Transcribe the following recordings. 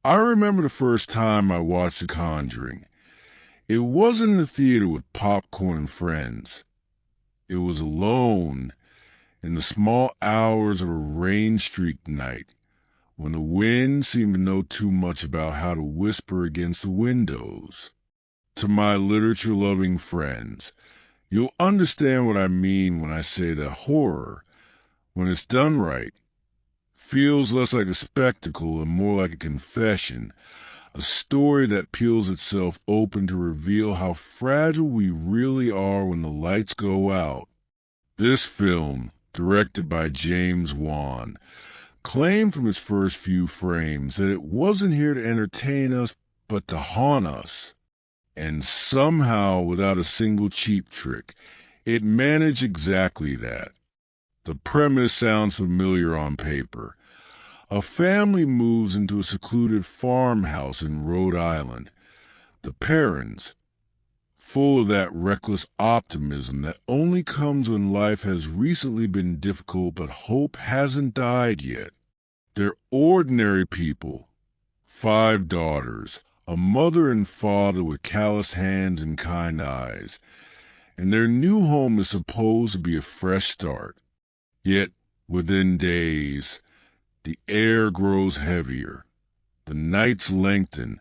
I remember the first time I watched The Conjuring. It wasn't in the theater with popcorn and friends. It was alone in the small hours of a rain-streaked night, when the wind seemed to know too much about how to whisper against the windows. To my literature-loving friends, you'll understand what I mean when I say that horror, when it's done right, feels less like a spectacle and more like a confession, a story that peels itself open to reveal how fragile we really are when the lights go out. This film, directed by James Wan, claimed from its first few frames that it wasn't here to entertain us, but to haunt us. And somehow, without a single cheap trick, it managed exactly that. The premise sounds familiar on paper. A family moves into a secluded farmhouse in Rhode Island. The parents, full of that reckless optimism that only comes when life has recently been difficult but hope hasn't died yet. They're ordinary people. 5 daughters, a mother and father with calloused hands and kind eyes, and their new home is supposed to be a fresh start. Yet, within days, the air grows heavier, the nights lengthen,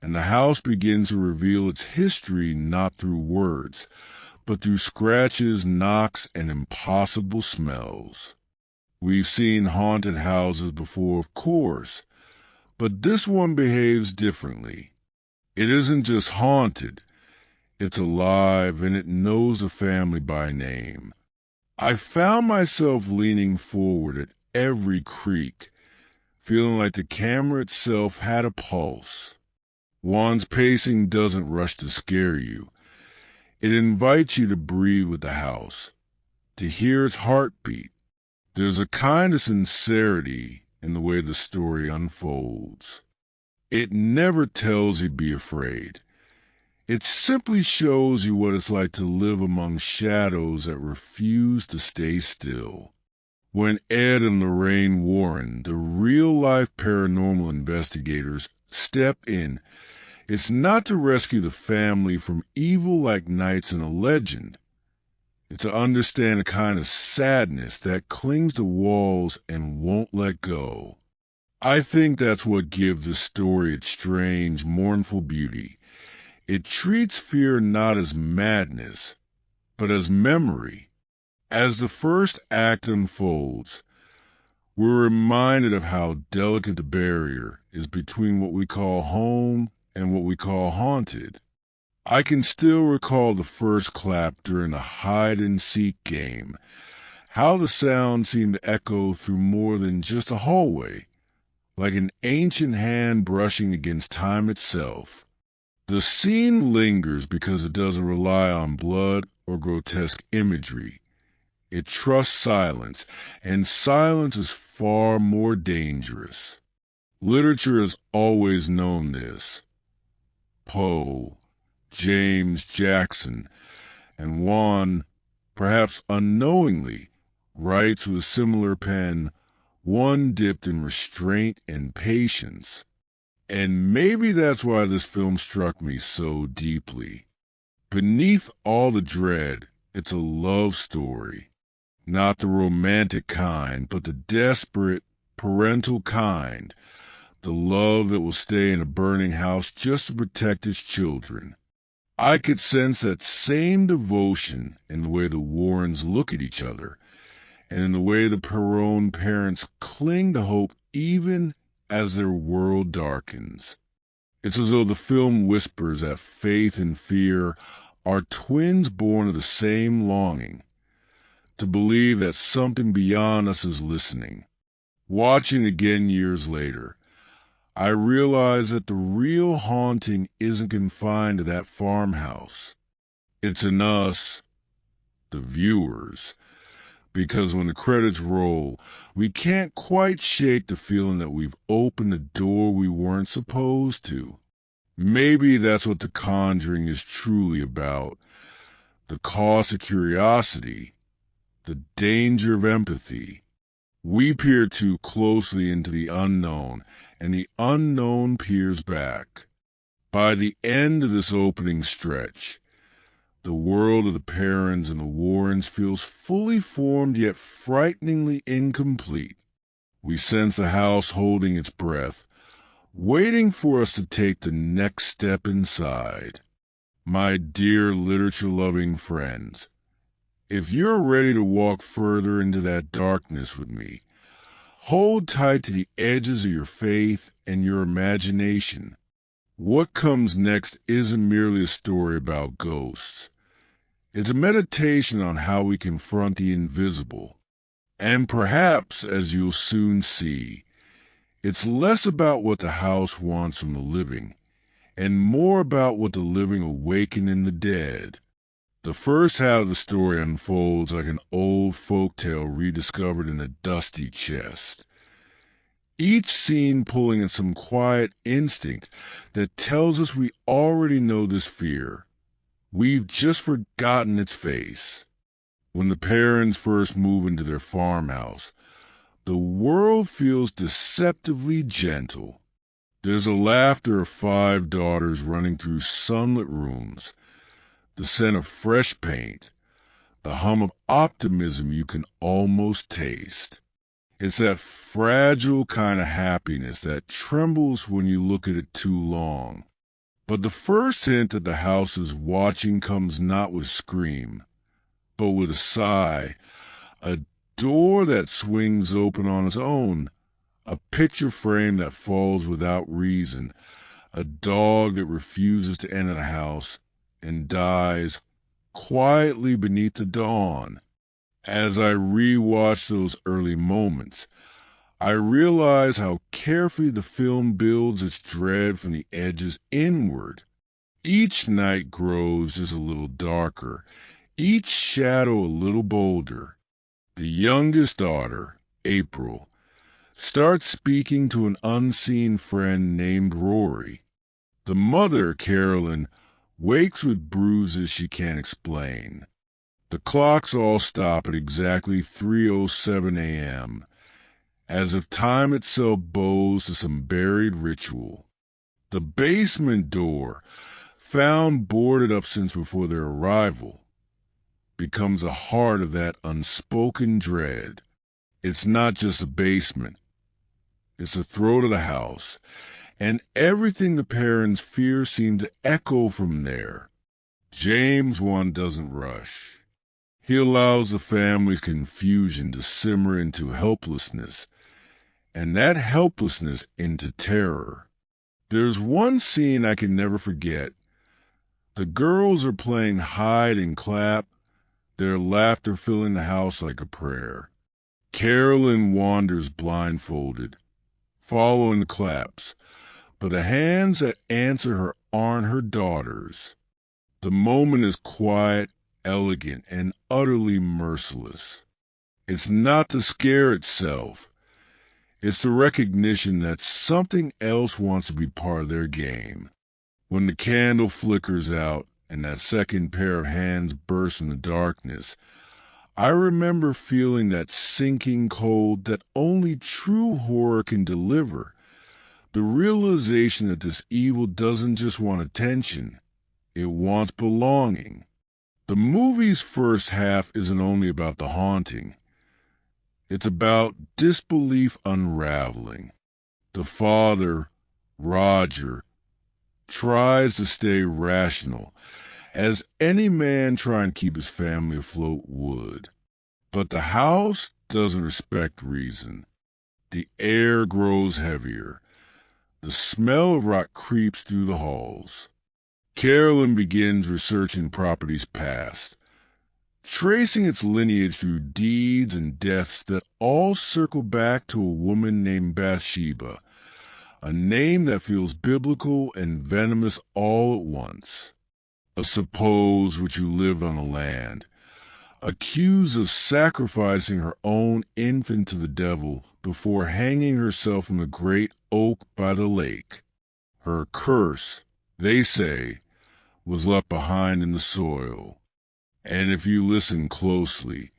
and the house begins to reveal its history not through words, but through scratches, knocks, and impossible smells. We've seen haunted houses before, of course, but this one behaves differently. It isn't just haunted, it's alive, and it knows the family by name. I found myself leaning forward at every creak, feeling like the camera itself had a pulse. Wan's pacing doesn't rush to scare you. It invites you to breathe with the house, to hear its heartbeat. There's a kind of sincerity in the way the story unfolds. It never tells you to be afraid. It simply shows you what it's like to live among shadows that refuse to stay still. When Ed and Lorraine Warren, the real-life paranormal investigators, step in, it's not to rescue the family from evil like knights in a legend. It's to understand a kind of sadness that clings to walls and won't let go. I think that's what gives this story its strange, mournful beauty. It treats fear not as madness, but as memory. As the first act unfolds, we're reminded of how delicate the barrier is between what we call home and what we call haunted. I can still recall the first clap during a hide-and-seek game, how the sound seemed to echo through more than just a hallway, like an ancient hand brushing against time itself. The scene lingers because it doesn't rely on blood or grotesque imagery. It trusts silence, and silence is far more dangerous. Literature has always known this. Poe, James Jackson, and Juan, perhaps unknowingly, writes with a similar pen, one dipped in restraint and patience. And maybe that's why this film struck me so deeply. Beneath all the dread, it's a love story. Not the romantic kind, but the desperate, parental kind. The love that will stay in a burning house just to protect its children. I could sense that same devotion in the way the Warrens look at each other, and in the way the Perron parents cling to hope even as their world darkens. It's as though the film whispers that faith and fear are twins born of the same longing, to believe that something beyond us is listening. Watching again years later, I realize that the real haunting isn't confined to that farmhouse. It's in us, the viewers, because when the credits roll, we can't quite shake the feeling that we've opened a door we weren't supposed to. Maybe that's what The Conjuring is truly about. The cost of curiosity, the danger of empathy. We peer too closely into the unknown, and the unknown peers back. By the end of this opening stretch, the world of the Perrons and the Warrens feels fully formed yet frighteningly incomplete. We sense the house holding its breath, waiting for us to take the next step inside. My dear literature-loving friends, if you're ready to walk further into that darkness with me, hold tight to the edges of your faith and your imagination. What comes next isn't merely a story about ghosts. It's a meditation on how we confront the invisible. And perhaps, as you'll soon see, it's less about what the house wants from the living, and more about what the living awaken in the dead. The first half of the story unfolds like an old folktale rediscovered in a dusty chest. Each scene pulling at some quiet instinct that tells us we already know this fear. We've just forgotten its face. When the Perrons first move into their farmhouse, the world feels deceptively gentle. There's a laughter of 5 daughters running through sunlit rooms, the scent of fresh paint, the hum of optimism you can almost taste. It's that fragile kind of happiness that trembles when you look at it too long. But the first hint that the house is watching comes not with scream, but with a sigh, a door that swings open on its own, a picture frame that falls without reason, a dog that refuses to enter the house and dies quietly beneath the dawn. As I rewatch those early moments, I realize how carefully the film builds its dread from the edges inward. Each night grows just a little darker, each shadow a little bolder. The youngest daughter, April, starts speaking to an unseen friend named Rory. The mother, Carolyn, wakes with bruises she can't explain. The clocks all stop at exactly 3:07 a.m., as if time itself bows to some buried ritual. The basement door, found boarded up since before their arrival, becomes the heart of that unspoken dread. It's not just a basement. It's the throat of the house, and everything the Perrons fear seems to echo from there. James one doesn't rush. He allows the family's confusion to simmer into helplessness, and that helplessness into terror. There's one scene I can never forget, The girls are playing hide and clap, their laughter filling the house like a prayer. Carolyn wanders blindfolded, following the claps, but the hands that answer her aren't her daughters. The moment is quiet, elegant, and utterly merciless. It's not the scare itself. It's the recognition that something else wants to be part of their game. When the candle flickers out and that second pair of hands bursts in the darkness, I remember feeling that sinking cold that only true horror can deliver. The realization that this evil doesn't just want attention, it wants belonging. The movie's first half isn't only about the haunting. It's about disbelief unraveling. The father, Roger, tries to stay rational, as any man trying to keep his family afloat would. But the house doesn't respect reason. The air grows heavier. The smell of rot creeps through the halls. Carolyn begins researching the property's past, tracing its lineage through deeds and deaths that all circle back to a woman named Bathsheba, a name that feels biblical and venomous all at once. A suppose which you lived on the land, accused of sacrificing her own infant to the devil before hanging herself from the great oak by the lake. Her curse, they say, was left behind in the soil. And if you listen closely,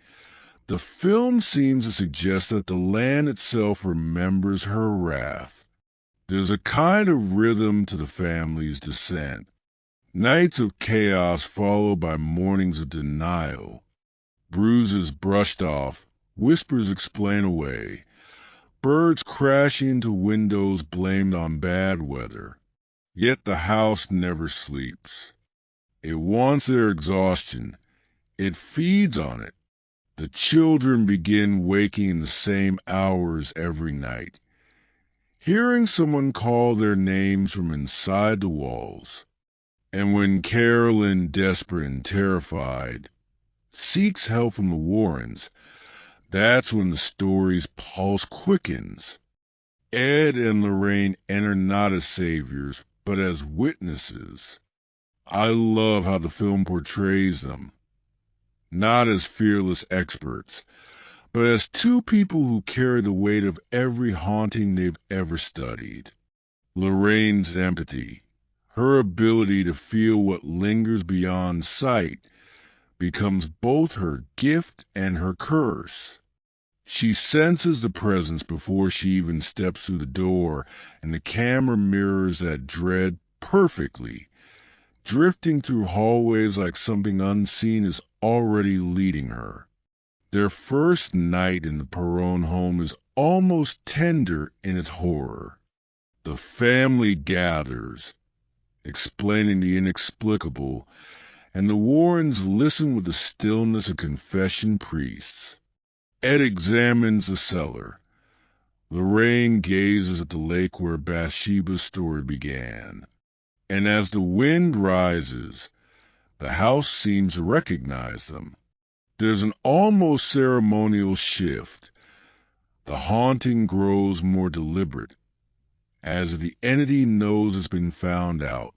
the film seems to suggest that the land itself remembers her wrath. There's a kind of rhythm to the family's descent. Nights of chaos followed by mornings of denial. Bruises brushed off, whispers explained away, birds crashing into windows blamed on bad weather. Yet the house never sleeps. It wants their exhaustion. It feeds on it. The children begin waking in the same hours every night, hearing someone call their names from inside the walls. And when Carolyn, desperate and terrified, seeks help from the Warrens, that's when the story's pulse quickens. Ed and Lorraine enter not as saviors, but as witnesses. I love how the film portrays them, not as fearless experts, but as two people who carry the weight of every haunting they've ever studied. Lorraine's empathy, her ability to feel what lingers beyond sight, becomes both her gift and her curse. She senses the presence before she even steps through the door, and the camera mirrors that dread perfectly, drifting through hallways like something unseen is already leading her. Their first night in the Perron home is almost tender in its horror. The family gathers, explaining the inexplicable, and the Warrens listen with the stillness of confession priests. Ed examines the cellar. Lorraine gazes at the lake where Bathsheba's story began. And as the wind rises, the house seems to recognize them. There's an almost ceremonial shift. The haunting grows more deliberate, as the entity knows it's been found out.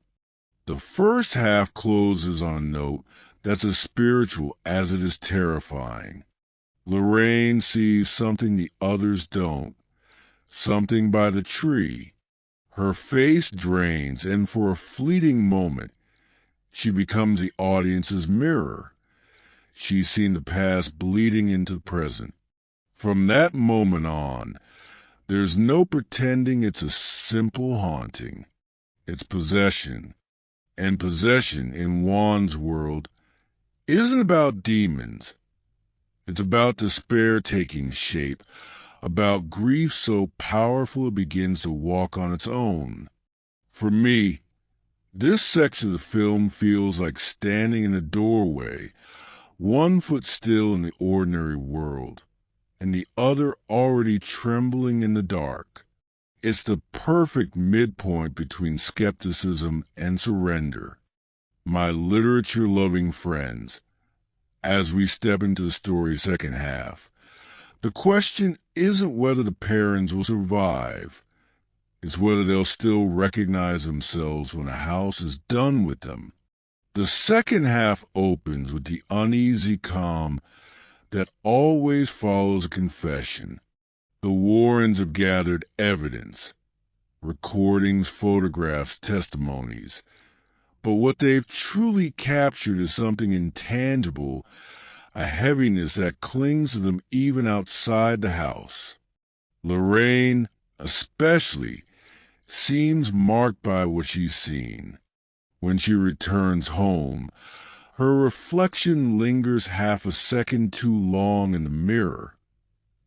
The first half closes on a note that's as spiritual as it is terrifying. Lorraine sees something the others don't, something by the tree. Her face drains, and for a fleeting moment, she becomes the audience's mirror. She's seen the past bleeding into the present. From that moment on, there's no pretending it's a simple haunting. It's possession. And possession, in Juan's world, isn't about demons. It's about despair taking shape, about grief so powerful it begins to walk on its own. For me, this section of the film feels like standing in a doorway, one foot still in the ordinary world, and the other already trembling in the dark. It's the perfect midpoint between skepticism and surrender. my literature-loving friends, as we step into the story's second half, the question isn't whether the parents will survive. It's whether they'll still recognize themselves when a house is done with them. The second half opens with the uneasy calm that always follows a confession. The Warrens have gathered evidence, recordings, photographs, testimonies. But what they've truly captured is something intangible, a heaviness that clings to them even outside the house. Lorraine, especially, seems marked by what she's seen. When she returns home, her reflection lingers half a second too long in the mirror,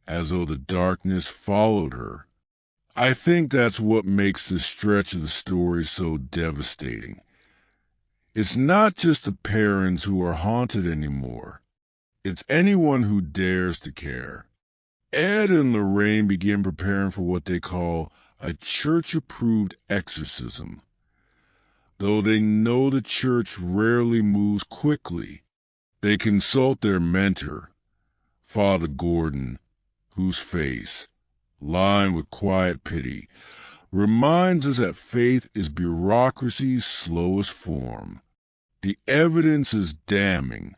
as though the darkness followed her. I think that's what makes this stretch of the story so devastating. It's not just the parents who are haunted anymore. It's anyone who dares to care. Ed and Lorraine begin preparing for what they call a church-approved exorcism. Though they know the church rarely moves quickly, they consult their mentor, Father Gordon, whose face, lined with quiet pity, reminds us that faith is bureaucracy's slowest form. The evidence is damning.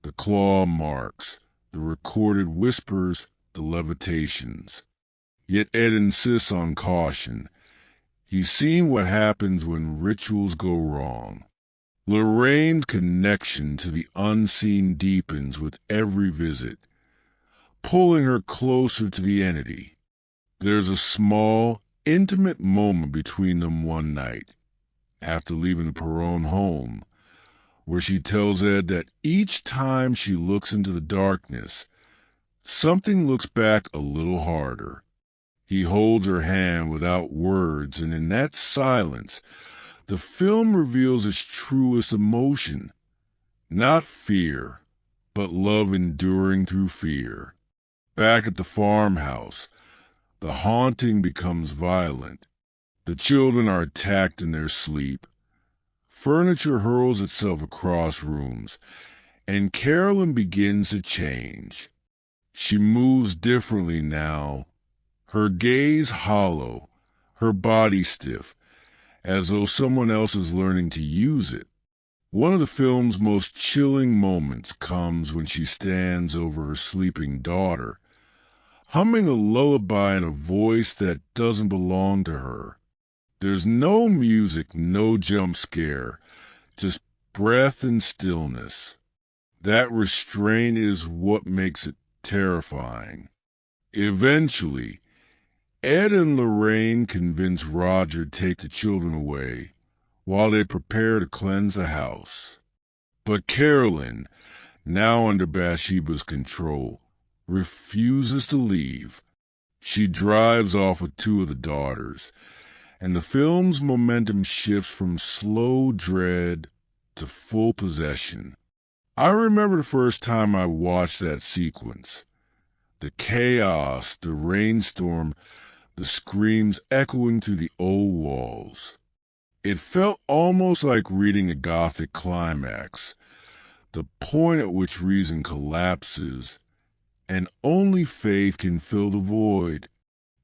The claw marks, the recorded whispers, the levitations. Yet Ed insists on caution. He's seen what happens when rituals go wrong. Lorraine's connection to the unseen deepens with every visit, pulling her closer to the entity. There's a small, intimate moment between them one night, after leaving the Perron home, where she tells Ed that each time she looks into the darkness, something looks back a little harder. He holds her hand without words, and in that silence, the film reveals its truest emotion. Not fear, but love enduring through fear. Back at the farmhouse, the haunting becomes violent. The children are attacked in their sleep. Furniture hurls itself across rooms, and Carolyn begins to change. She moves differently now, her gaze hollow, her body stiff, as though someone else is learning to use it. One of the film's most chilling moments comes when she stands over her sleeping daughter, humming a lullaby in a voice that doesn't belong to her. There's no music, no jump scare, just breath and stillness. That restraint is what makes it terrifying. Eventually, Ed and Lorraine convince Roger to take the children away while they prepare to cleanse the house. But Carolyn, now under Bathsheba's control, refuses to leave. She drives off with two of the daughters, and the film's momentum shifts from slow dread to full possession. I remember the first time I watched that sequence. The chaos, the rainstorm, the screams echoing through the old walls. It felt almost like reading a Gothic climax, the point at which reason collapses, and only faith can fill the void.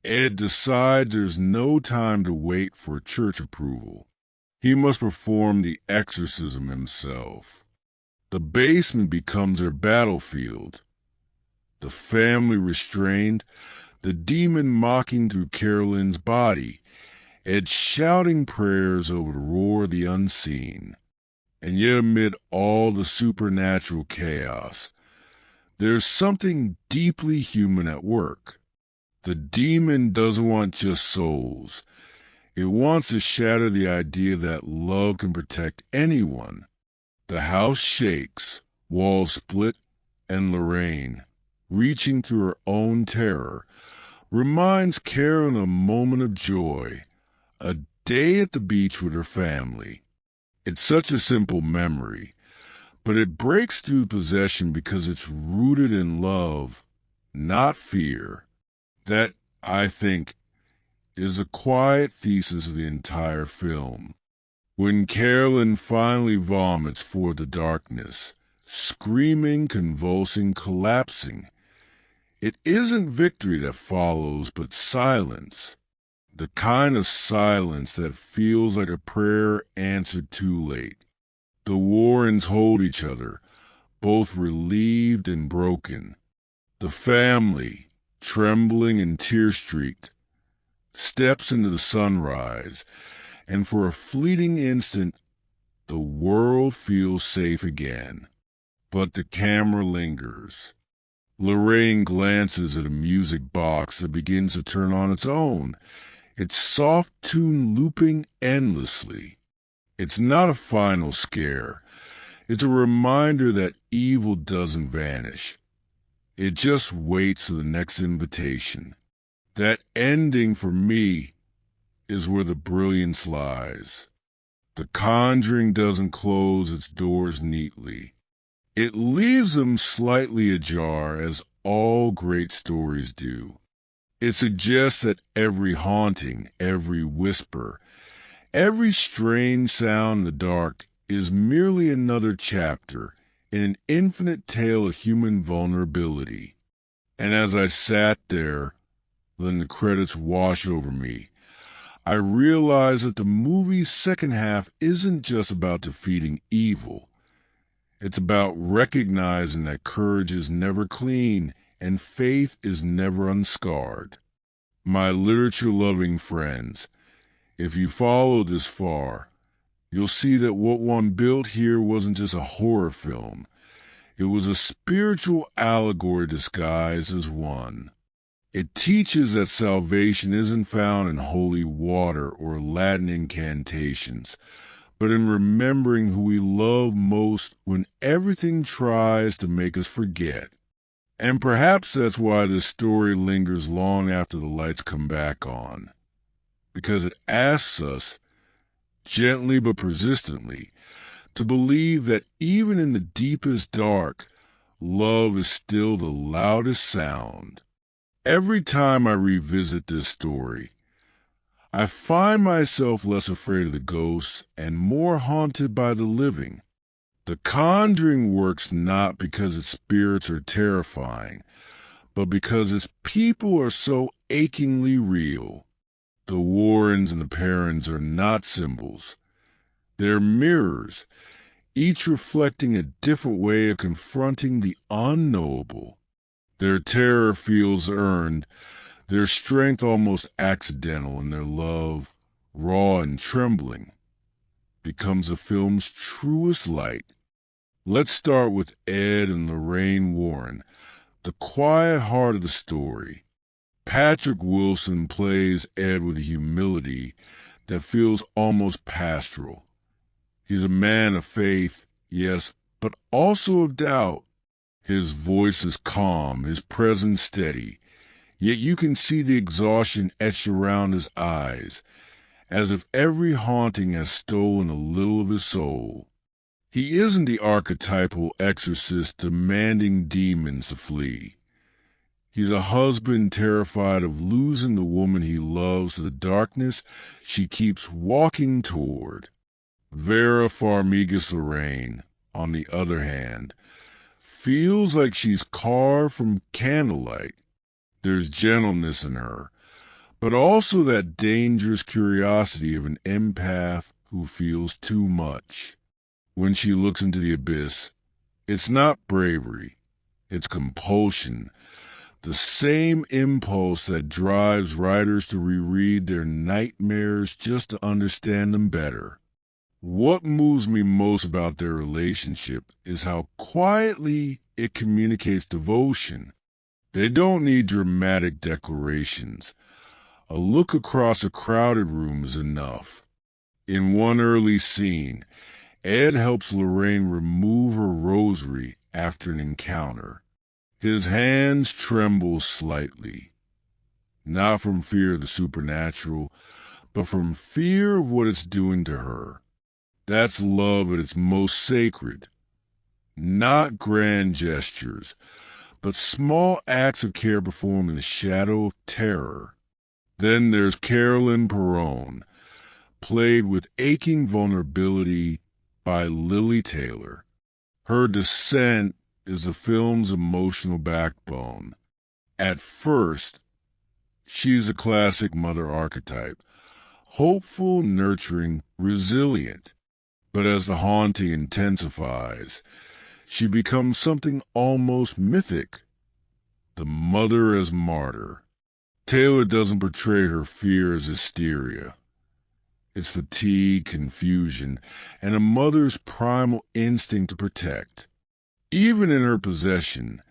Ed decides there's no time to wait for church approval. He must perform the exorcism himself. The basement becomes their battlefield. The family restrained, the demon mocking through Carolyn's body, Ed shouting prayers over the roar of the unseen. And yet amid all the supernatural chaos, there's something deeply human at work. The demon doesn't want just souls. It wants to shatter the idea that love can protect anyone. The house shakes, walls split, and Lorraine, reaching through her own terror, reminds Karen of a moment of joy, a day at the beach with her family. It's such a simple memory, but it breaks through possession because it's rooted in love, not fear. That, I think, is a quiet thesis of the entire film. When Carolyn finally vomits for the darkness, screaming, convulsing, collapsing, it isn't victory that follows, but silence. The kind of silence that feels like a prayer answered too late. The Warrens hold each other, both relieved and broken. The family, trembling and tear-streaked, steps into the sunrise, and for a fleeting instant, the world feels safe again. But the camera lingers. Lorraine glances at a music box that begins to turn on its own, its soft tune looping endlessly. It's not a final scare. It's a reminder that evil doesn't vanish. It just waits for the next invitation. That ending for me is where the brilliance lies. The Conjuring doesn't close its doors neatly. It leaves them slightly ajar, as all great stories do. It suggests that every haunting, every whisper, every strange sound in the dark is merely another chapter in an infinite tale of human vulnerability. And as I sat there, letting the credits wash over me, I realized that the movie's second half isn't just about defeating evil. It's about recognizing that courage is never clean and faith is never unscarred. My literature-loving friends, if you follow this far, you'll see that what one built here wasn't just a horror film. It was a spiritual allegory disguised as one. It teaches that salvation isn't found in holy water or Latin incantations, but in remembering who we love most when everything tries to make us forget. And perhaps that's why this story lingers long after the lights come back on, because it asks us, gently but persistently, to believe that even in the deepest dark, love is still the loudest sound. Every time I revisit this story, I find myself less afraid of the ghosts and more haunted by the living. The Conjuring works not because its spirits are terrifying, but because its people are so achingly real. The Warrens and the Perrons are not symbols. They're mirrors, each reflecting a different way of confronting the unknowable. Their terror feels earned, their strength almost accidental, and their love, raw and trembling, becomes the film's truest light. Let's start with Ed and Lorraine Warren, the quiet heart of the story. Patrick Wilson plays Ed with a humility that feels almost pastoral. He's a man of faith, yes, but also of doubt. His voice is calm, his presence steady, yet you can see the exhaustion etched around his eyes, as if every haunting has stolen a little of his soul. He isn't the archetypal exorcist demanding demons to flee. He's a husband terrified of losing the woman he loves to the darkness she keeps walking toward. Vera Farmiga's Lorraine, on the other hand, feels like she's carved from candlelight. There's gentleness in her, but also that dangerous curiosity of an empath who feels too much. When she looks into the abyss, it's not bravery, it's compulsion, the same impulse that drives writers to reread their nightmares just to understand them better. What moves me most about their relationship is how quietly it communicates devotion. They don't need dramatic declarations. A look across a crowded room is enough. In one early scene, Ed helps Lorraine remove her rosary after an encounter. His hands tremble slightly, not from fear of the supernatural, but from fear of what it's doing to her. That's love at its most sacred. Not grand gestures, but small acts of care performed in the shadow of terror. Then there's Carolyn Perrone, played with aching vulnerability by Lili Taylor. Her descent is the film's emotional backbone. At first, she's a classic mother archetype, hopeful, nurturing, resilient. But as the haunting intensifies, she becomes something almost mythic, the mother as martyr. Taylor doesn't portray her fear as hysteria. It's fatigue, confusion, and a mother's primal instinct to protect. Even in her possession,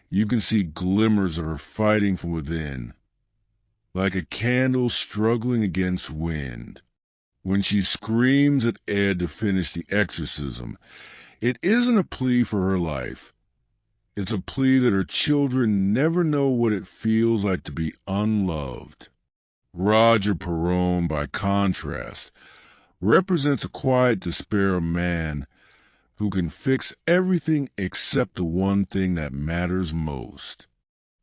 you can see glimmers of her fighting from within, like a candle struggling against wind. When she screams at Ed to finish the exorcism, it isn't a plea for her life. It's a plea that her children never know what it feels like to be unloved. Roger Perron, by contrast, represents a quiet despair of man who can fix everything except the one thing that matters most.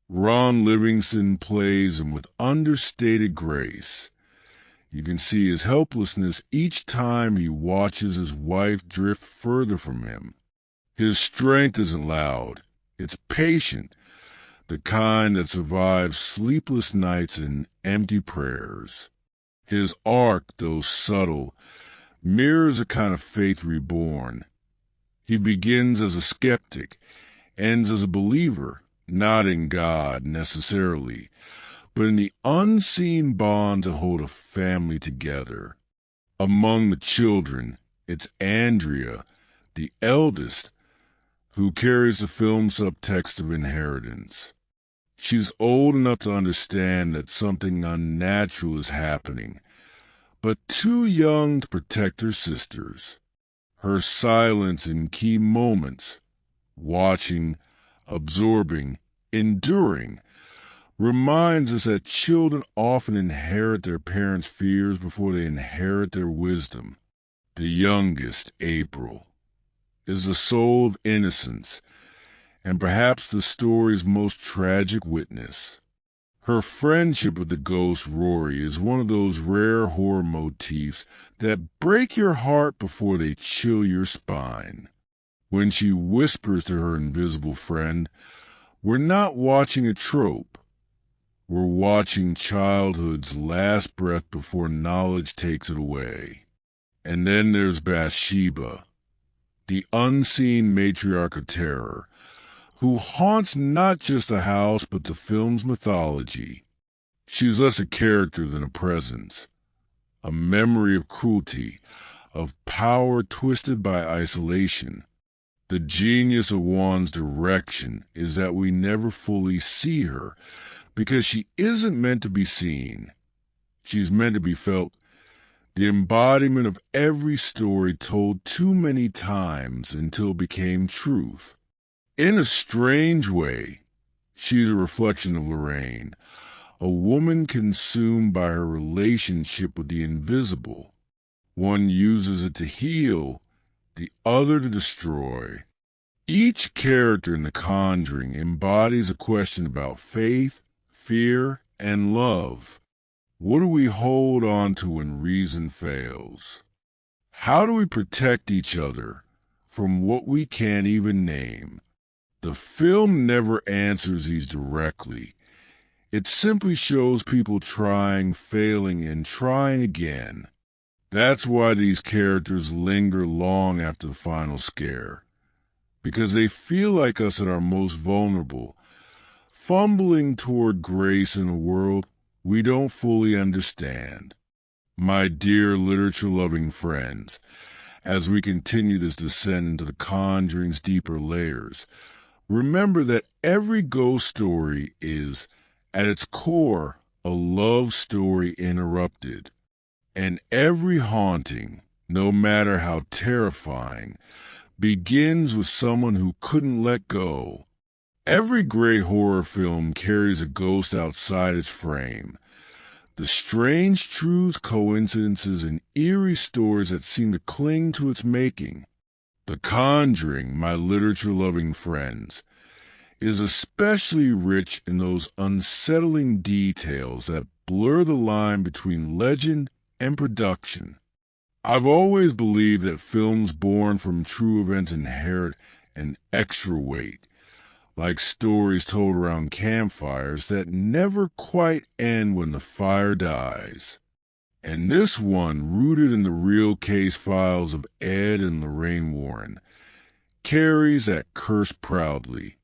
Ron Livingston plays him with understated grace. You can see his helplessness each time he watches his wife drift further from him. His strength isn't loud. It's patient, the kind that survives sleepless nights and empty prayers. His arc, though subtle, mirrors a kind of faith reborn. He begins as a skeptic, ends as a believer, not in God necessarily, but in the unseen bonds that hold a family together. Among the children, it's Andrea, the eldest, who carries the film's subtext of inheritance. She's old enough to understand that something unnatural is happening, but too young to protect her sisters. Her silence in key moments, watching, absorbing, enduring, reminds us that children often inherit their parents' fears before they inherit their wisdom. The youngest, April, is the soul of innocence, and perhaps the story's most tragic witness. Her friendship with the ghost Rory is one of those rare horror motifs that break your heart before they chill your spine. When she whispers to her invisible friend, we're not watching a trope. We're watching childhood's last breath before knowledge takes it away. And then there's Bathsheba, the unseen matriarch of terror, who haunts not just the house but the film's mythology. She's less a character than a presence, a memory of cruelty, of power twisted by isolation. The genius of Wan's direction is that we never fully see her, because she isn't meant to be seen. She's meant to be felt, the embodiment of every story told too many times until it became truth. In a strange way, she's a reflection of Lorraine, a woman consumed by her relationship with the invisible. One uses it to heal, the other to destroy. Each character in The Conjuring embodies a question about faith, fear, and love. What do we hold on to when reason fails? How do we protect each other from what we can't even name? The film never answers these directly. It simply shows people trying, failing, and trying again. That's why these characters linger long after the final scare, because they feel like us at our most vulnerable, fumbling toward grace in a world we don't fully understand. My dear literature-loving friends, as we continue this descent into The Conjuring's deeper layers, remember that every ghost story is, at its core, a love story interrupted. And every haunting, no matter how terrifying, begins with someone who couldn't let go. Every great horror film carries a ghost outside its frame. The strange truths, coincidences, and eerie stories that seem to cling to its making. The Conjuring, my literature-loving friends, is especially rich in those unsettling details that blur the line between legend and production. I've always believed that films born from true events inherit an extra weight, like stories told around campfires that never quite end when the fire dies. And this one, rooted in the real case files of Ed and Lorraine Warren, carries that curse proudly.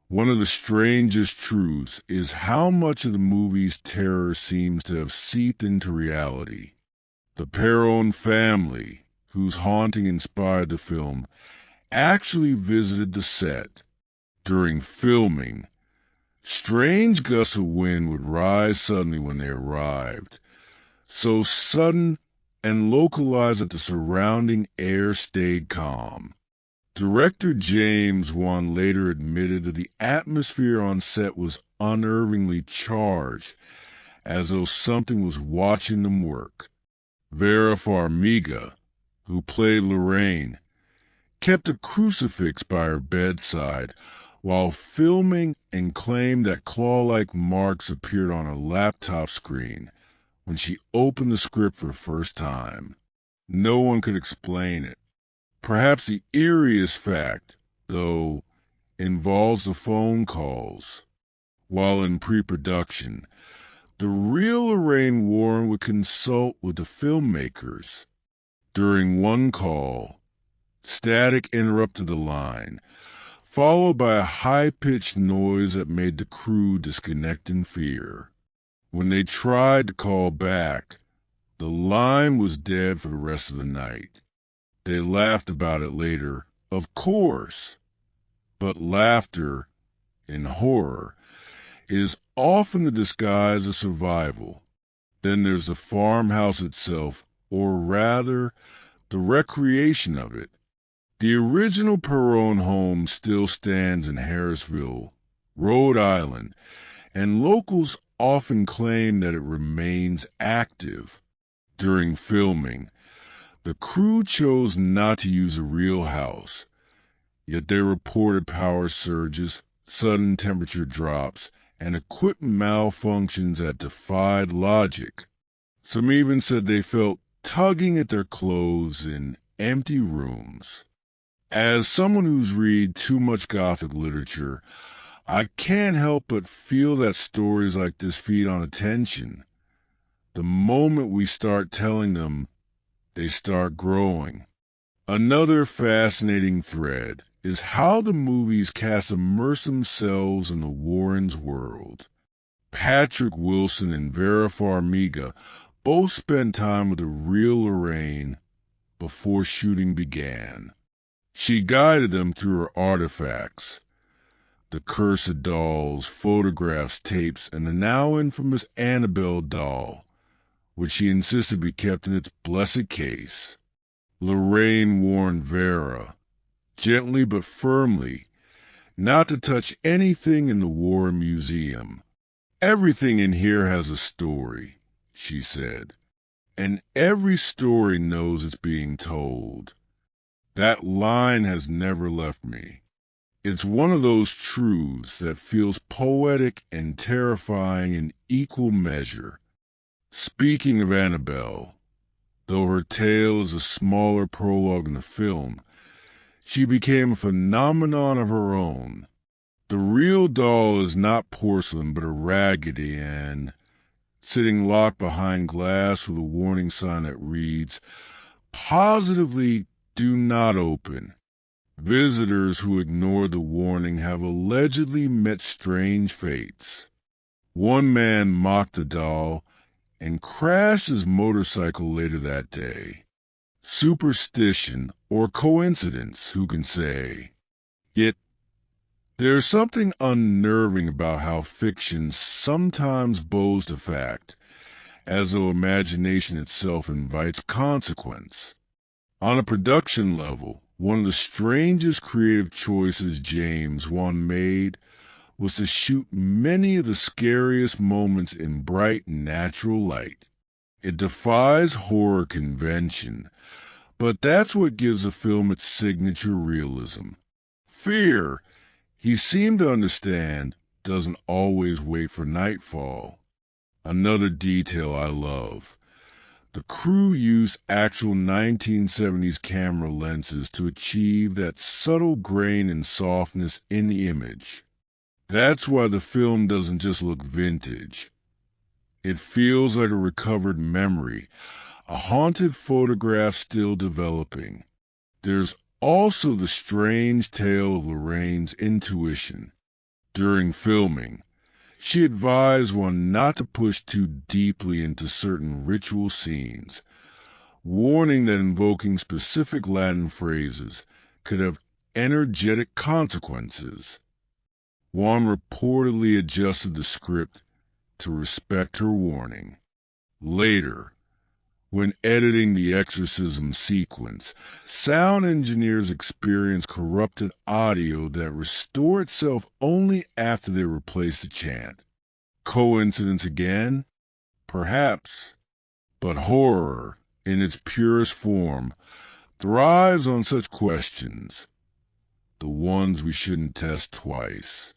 One of the strangest truths is how much of the movie's terror seems to have seeped into reality. The Perron family, whose haunting inspired the film, actually visited the set. During filming, strange gusts of wind would rise suddenly when they arrived, so sudden and localized that the surrounding air stayed calm. Director James Wan later admitted that the atmosphere on set was unnervingly charged, as though something was watching them work. Vera Farmiga, who played Lorraine, kept a crucifix by her bedside while filming and claimed that claw-like marks appeared on her laptop screen when she opened the script for the first time. No one could explain it. Perhaps the eeriest fact, though, involves the phone calls. While in pre-production, the real Lorraine Warren would consult with the filmmakers. During one call, static interrupted the line, followed by a high-pitched noise that made the crew disconnect in fear. When they tried to call back, the line was dead for the rest of the night. They laughed about it later, of course, but laughter, in horror, is often the disguise of survival. Then there's the farmhouse itself, or rather, the recreation of it. The original Perron home still stands in Harrisville, Rhode Island, and locals often claim that it remains active. During filming, the crew chose not to use a real house, yet they reported power surges, sudden temperature drops, and equipment malfunctions that defied logic. Some even said they felt tugging at their clothes in empty rooms. As someone who's read too much Gothic literature, I can't help but feel that stories like this feed on attention. The moment we start telling them, they start growing. Another fascinating thread is how the movies cast immerse themselves in the Warrens' world. Patrick Wilson and Vera Farmiga both spent time with the real Lorraine before shooting began. She guided them through her artifacts, the cursed dolls, photographs, tapes, and the now infamous Annabelle doll, which she insisted be kept in its blessed case. Lorraine warned Vera, gently but firmly, not to touch anything in the Warren Museum. "Everything in here has a story," she said, "and every story knows it's being told." That line has never left me. It's one of those truths that feels poetic and terrifying in equal measure. Speaking of Annabelle, though her tale is a smaller prologue in the film, she became a phenomenon of her own. The real doll is not porcelain but a raggedy and, sitting locked behind glass with a warning sign that reads, "Positively do not open." Visitors who ignored the warning have allegedly met strange fates. One man mocked the doll and crashed his motorcycle later that day. Superstition or coincidence, who can say? Yet, there's something unnerving about how fiction sometimes bows to fact, as though imagination itself invites consequence. On a production level, one of the strangest creative choices James Wan made was to shoot many of the scariest moments in bright natural light. It defies horror convention, but that's what gives the film its signature realism. Fear, he seemed to understand, doesn't always wait for nightfall. Another detail I love: The crew used actual 1970s camera lenses to achieve that subtle grain and softness in the image. That's why the film doesn't just look vintage. It feels like a recovered memory, a haunted photograph still developing. There's also the strange tale of Lorraine's intuition. During filming, she advised one not to push too deeply into certain ritual scenes, warning that invoking specific Latin phrases could have energetic consequences. Juan reportedly adjusted the script to respect her warning. Later, when editing the exorcism sequence, sound engineers experienced corrupted audio that restored itself only after they replaced the chant. Coincidence again? Perhaps. But horror, in its purest form, thrives on such questions, the ones we shouldn't test twice.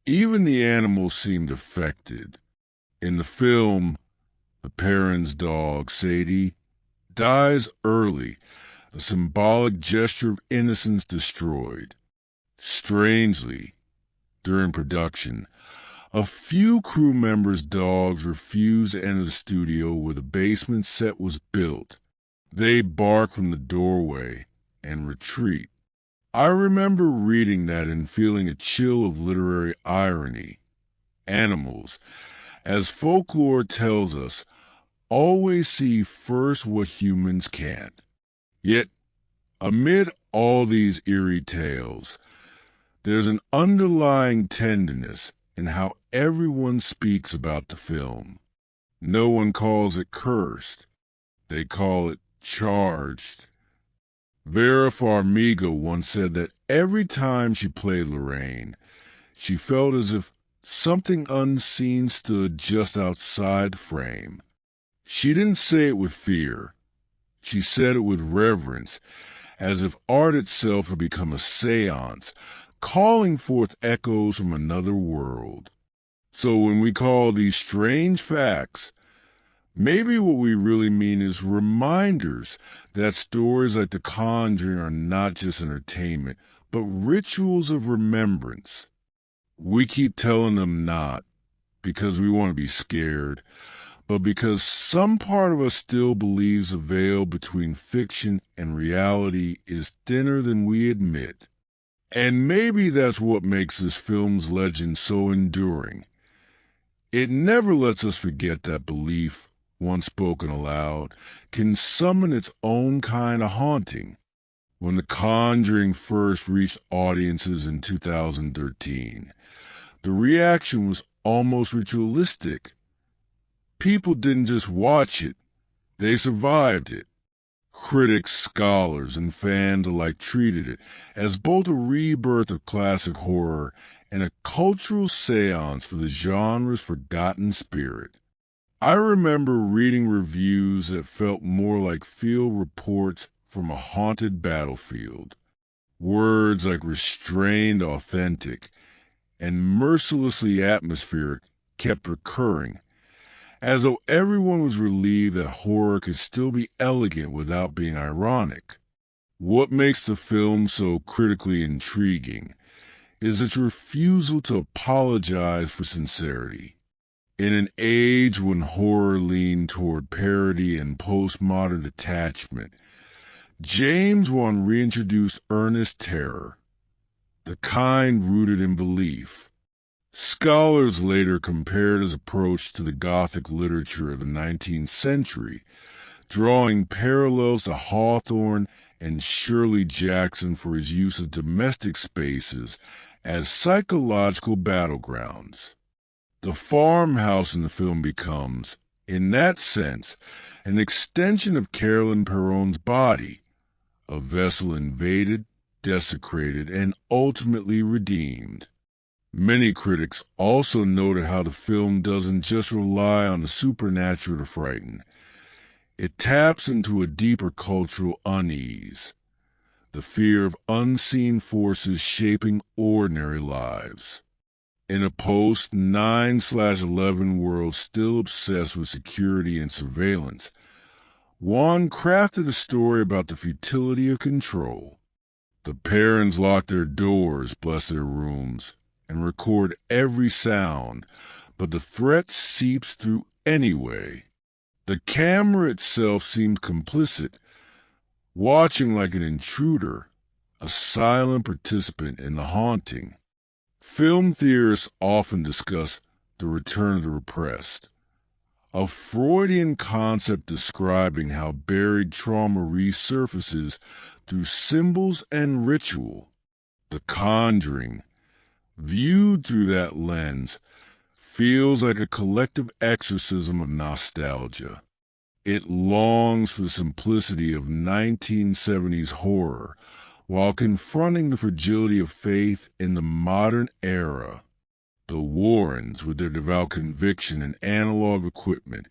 Even the animals seemed affected. In the film, the Perrin's dog, Sadie, dies early, a symbolic gesture of innocence destroyed. Strangely, during production, a few crew members' dogs refused to enter the studio where the basement set was built. They bark from the doorway and retreat. I remember reading that and feeling a chill of literary irony. Animals, as folklore tells us, always see first what humans can't. Yet, amid all these eerie tales, there's an underlying tenderness in how everyone speaks about the film. No one calls it cursed. They call it charged. Vera Farmiga once said that every time she played Lorraine, she felt as if something unseen stood just outside the frame. She didn't say it with fear. She said it with reverence, as if art itself had become a seance, calling forth echoes from another world. So when we call these strange facts, maybe what we really mean is reminders that stories like The Conjuring are not just entertainment, but rituals of remembrance. We keep telling them not because we want to be scared, but because some part of us still believes the veil between fiction and reality is thinner than we admit. And maybe that's what makes this film's legend so enduring. It never lets us forget that belief, once spoken aloud, can summon its own kind of haunting. When The Conjuring first reached audiences in 2013, the reaction was almost ritualistic. People didn't just watch it, they survived it. Critics, scholars, and fans alike treated it as both a rebirth of classic horror and a cultural seance for the genre's forgotten spirit. I remember reading reviews that felt more like field reports from a haunted battlefield. Words like restrained authentic and mercilessly atmospheric kept recurring, as though everyone was relieved that horror could still be elegant without being ironic. What makes the film so critically intriguing is its refusal to apologize for sincerity. In an age when horror leaned toward parody and postmodern detachment, James Wan reintroduced earnest terror, the kind rooted in belief. Scholars later compared his approach to the Gothic literature of the 19th century, drawing parallels to Hawthorne and Shirley Jackson for his use of domestic spaces as psychological battlegrounds. The farmhouse in the film becomes, in that sense, an extension of Carolyn Perron's body, a vessel invaded, desecrated, and ultimately redeemed. Many critics also noted how the film doesn't just rely on the supernatural to frighten. It taps into a deeper cultural unease, the fear of unseen forces shaping ordinary lives. In a post-9/11 world still obsessed with security and surveillance, Juan crafted a story about the futility of control. The parents lock their doors, bless their rooms, and record every sound, but the threat seeps through anyway. The camera itself seemed complicit, watching like an intruder, a silent participant in the haunting. Film theorists often discuss the return of the repressed, a Freudian concept describing how buried trauma resurfaces through symbols and ritual. The Conjuring, viewed through that lens, feels like a collective exorcism of nostalgia. It longs for the simplicity of 1970s horror while confronting the fragility of faith in the modern era. The Warrens, with their devout conviction and analog equipment,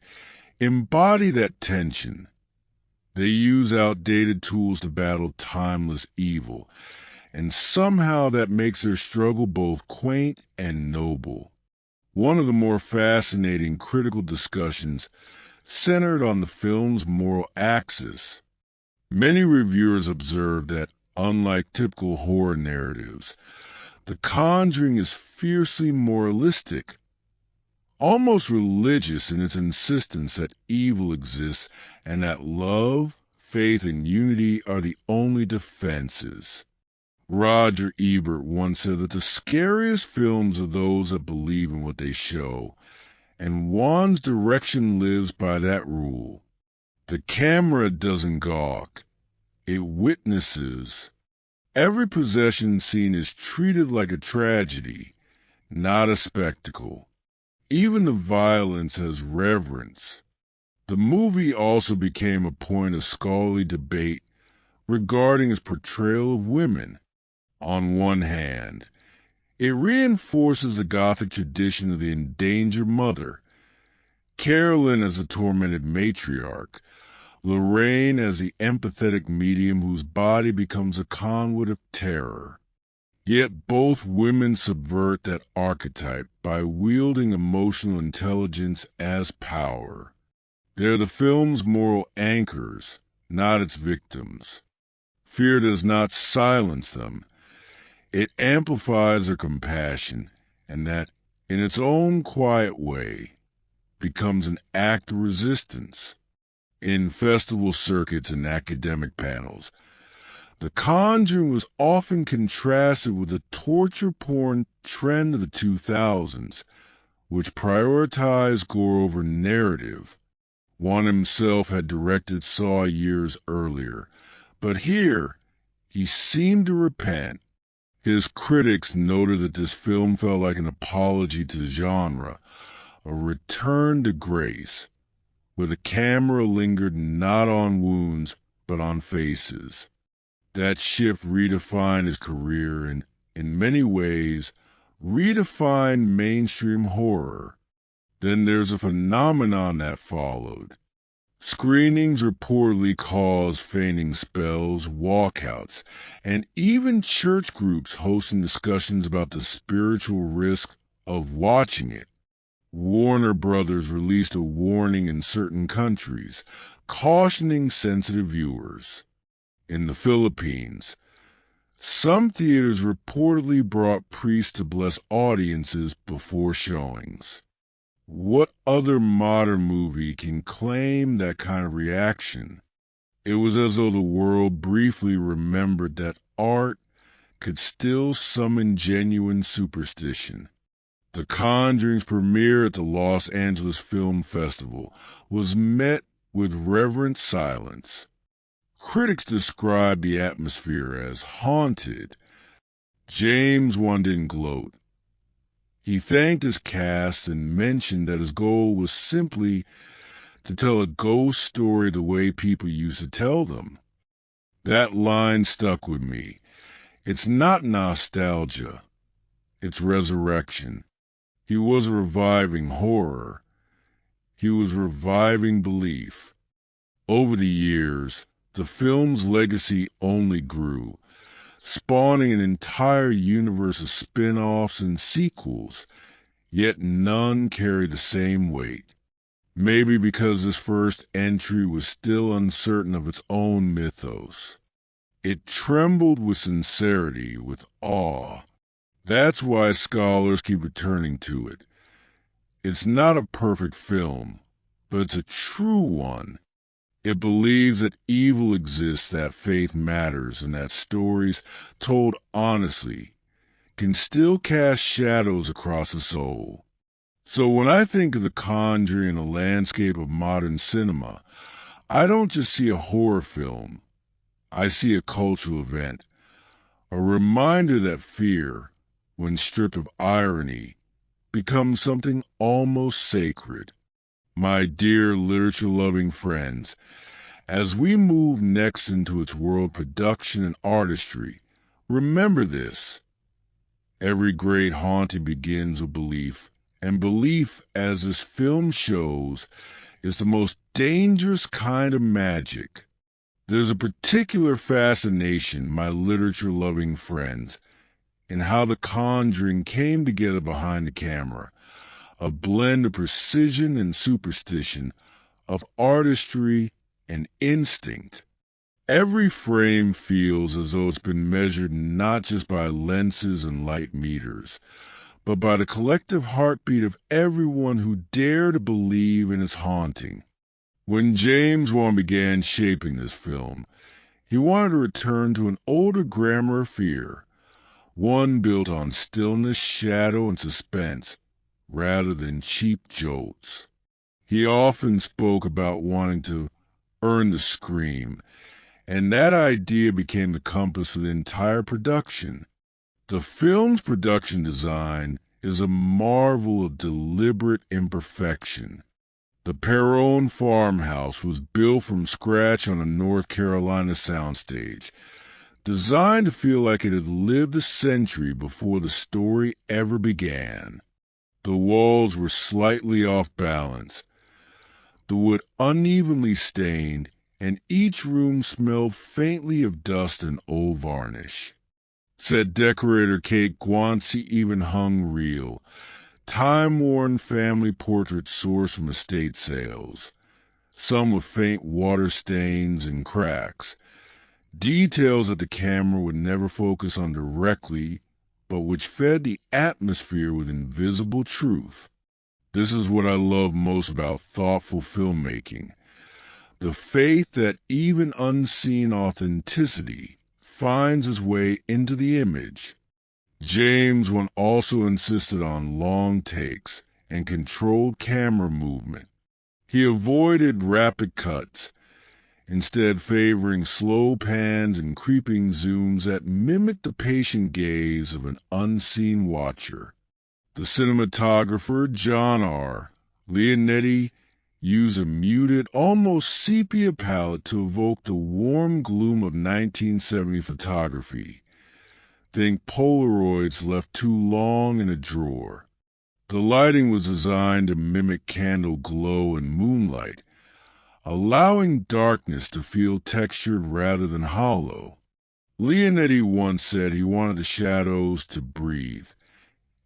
embody that tension. They use outdated tools to battle timeless evil, and somehow that makes their struggle both quaint and noble. One of the more fascinating critical discussions centered on the film's moral axis. Many reviewers observed that, unlike typical horror narratives, The Conjuring is fiercely moralistic, almost religious in its insistence that evil exists and that love, faith, and unity are the only defenses. Roger Ebert once said that the scariest films are those that believe in what they show, and Juan's direction lives by that rule. The camera doesn't gawk. It witnesses. Every possession scene is treated like a tragedy, not a spectacle. Even the violence has reverence. The movie also became a point of scholarly debate regarding its portrayal of women. On one hand, it reinforces the Gothic tradition of the endangered mother, Carolyn as a tormented matriarch, Lorraine as the empathetic medium whose body becomes a conduit of terror. Yet both women subvert that archetype by wielding emotional intelligence as power. They're the film's moral anchors, not its victims. Fear does not silence them. It amplifies their compassion, and that, in its own quiet way, becomes an act of resistance. In festival circuits and academic panels, The Conjuring was often contrasted with the torture porn trend of the 2000s, which prioritized gore over narrative. Juan himself had directed Saw years earlier, but here he seemed to repent. His critics noted that this film felt like an apology to the genre, a return to grace, where the camera lingered not on wounds but on faces. That shift redefined his career and, in many ways, redefined mainstream horror. Then there's a phenomenon that followed. Screenings reportedly caused fainting spells, walkouts, and even church groups hosting discussions about the spiritual risk of watching it. Warner Brothers released a warning in certain countries, cautioning sensitive viewers. In the Philippines, some theaters reportedly brought priests to bless audiences before showings. What other modern movie can claim that kind of reaction? It was as though the world briefly remembered that art could still summon genuine superstition. The Conjuring's premiere at the Los Angeles Film Festival was met with reverent silence. Critics described the atmosphere as haunted. James Wan didn't gloat. He thanked his cast and mentioned that his goal was simply to tell a ghost story the way people used to tell them. That line stuck with me. It's not nostalgia. It's resurrection. He was reviving horror. He was reviving belief. Over the years, the film's legacy only grew, spawning an entire universe of spin-offs and sequels, yet none carry the same weight. Maybe because this first entry was still uncertain of its own mythos. It trembled with sincerity, with awe. That's why scholars keep returning to it. It's not a perfect film, but it's a true one. It believes that evil exists, that faith matters, and that stories told honestly can still cast shadows across the soul. So when I think of The Conjuring and the landscape of modern cinema, I don't just see a horror film. I see a cultural event, a reminder that fear, when stripped of irony, becomes something almost sacred. My dear literature-loving friends, as we move next into its world production and artistry, remember this. Every great haunting begins with belief, and belief, as this film shows, is the most dangerous kind of magic. There's a particular fascination, my literature-loving friends, in how The Conjuring came together behind the camera, a blend of precision and superstition, of artistry and instinct. Every frame feels as though it's been measured not just by lenses and light meters, but by the collective heartbeat of everyone who dared to believe in its haunting. When James Wan began shaping this film, he wanted to return to an older grammar of fear, one built on stillness, shadow, and suspense, rather than cheap jolts. He often spoke about wanting to earn the scream, and that idea became the compass of the entire production. The film's production design is a marvel of deliberate imperfection. The Perrone farmhouse was built from scratch on a North Carolina soundstage, designed to feel like it had lived a century before the story ever began. The walls were slightly off balance, the wood unevenly stained, and each room smelled faintly of dust and old varnish. Set decorator Kate Guancy even hung real, time-worn family portraits sourced from estate sales, some with faint water stains and cracks, details that the camera would never focus on directly, but which fed the atmosphere with invisible truth. This is what I love most about thoughtful filmmaking, the faith that even unseen authenticity finds its way into the image. James Wan also insisted on long takes and controlled camera movement. He avoided rapid cuts, instead favoring slow pans and creeping zooms that mimicked the patient gaze of an unseen watcher. The cinematographer, John R. Leonetti, used a muted, almost sepia palette to evoke the warm gloom of 1970 photography. Think Polaroids left too long in a drawer. The lighting was designed to mimic candle glow and moonlight, allowing darkness to feel textured rather than hollow. Leonetti once said he wanted the shadows to breathe,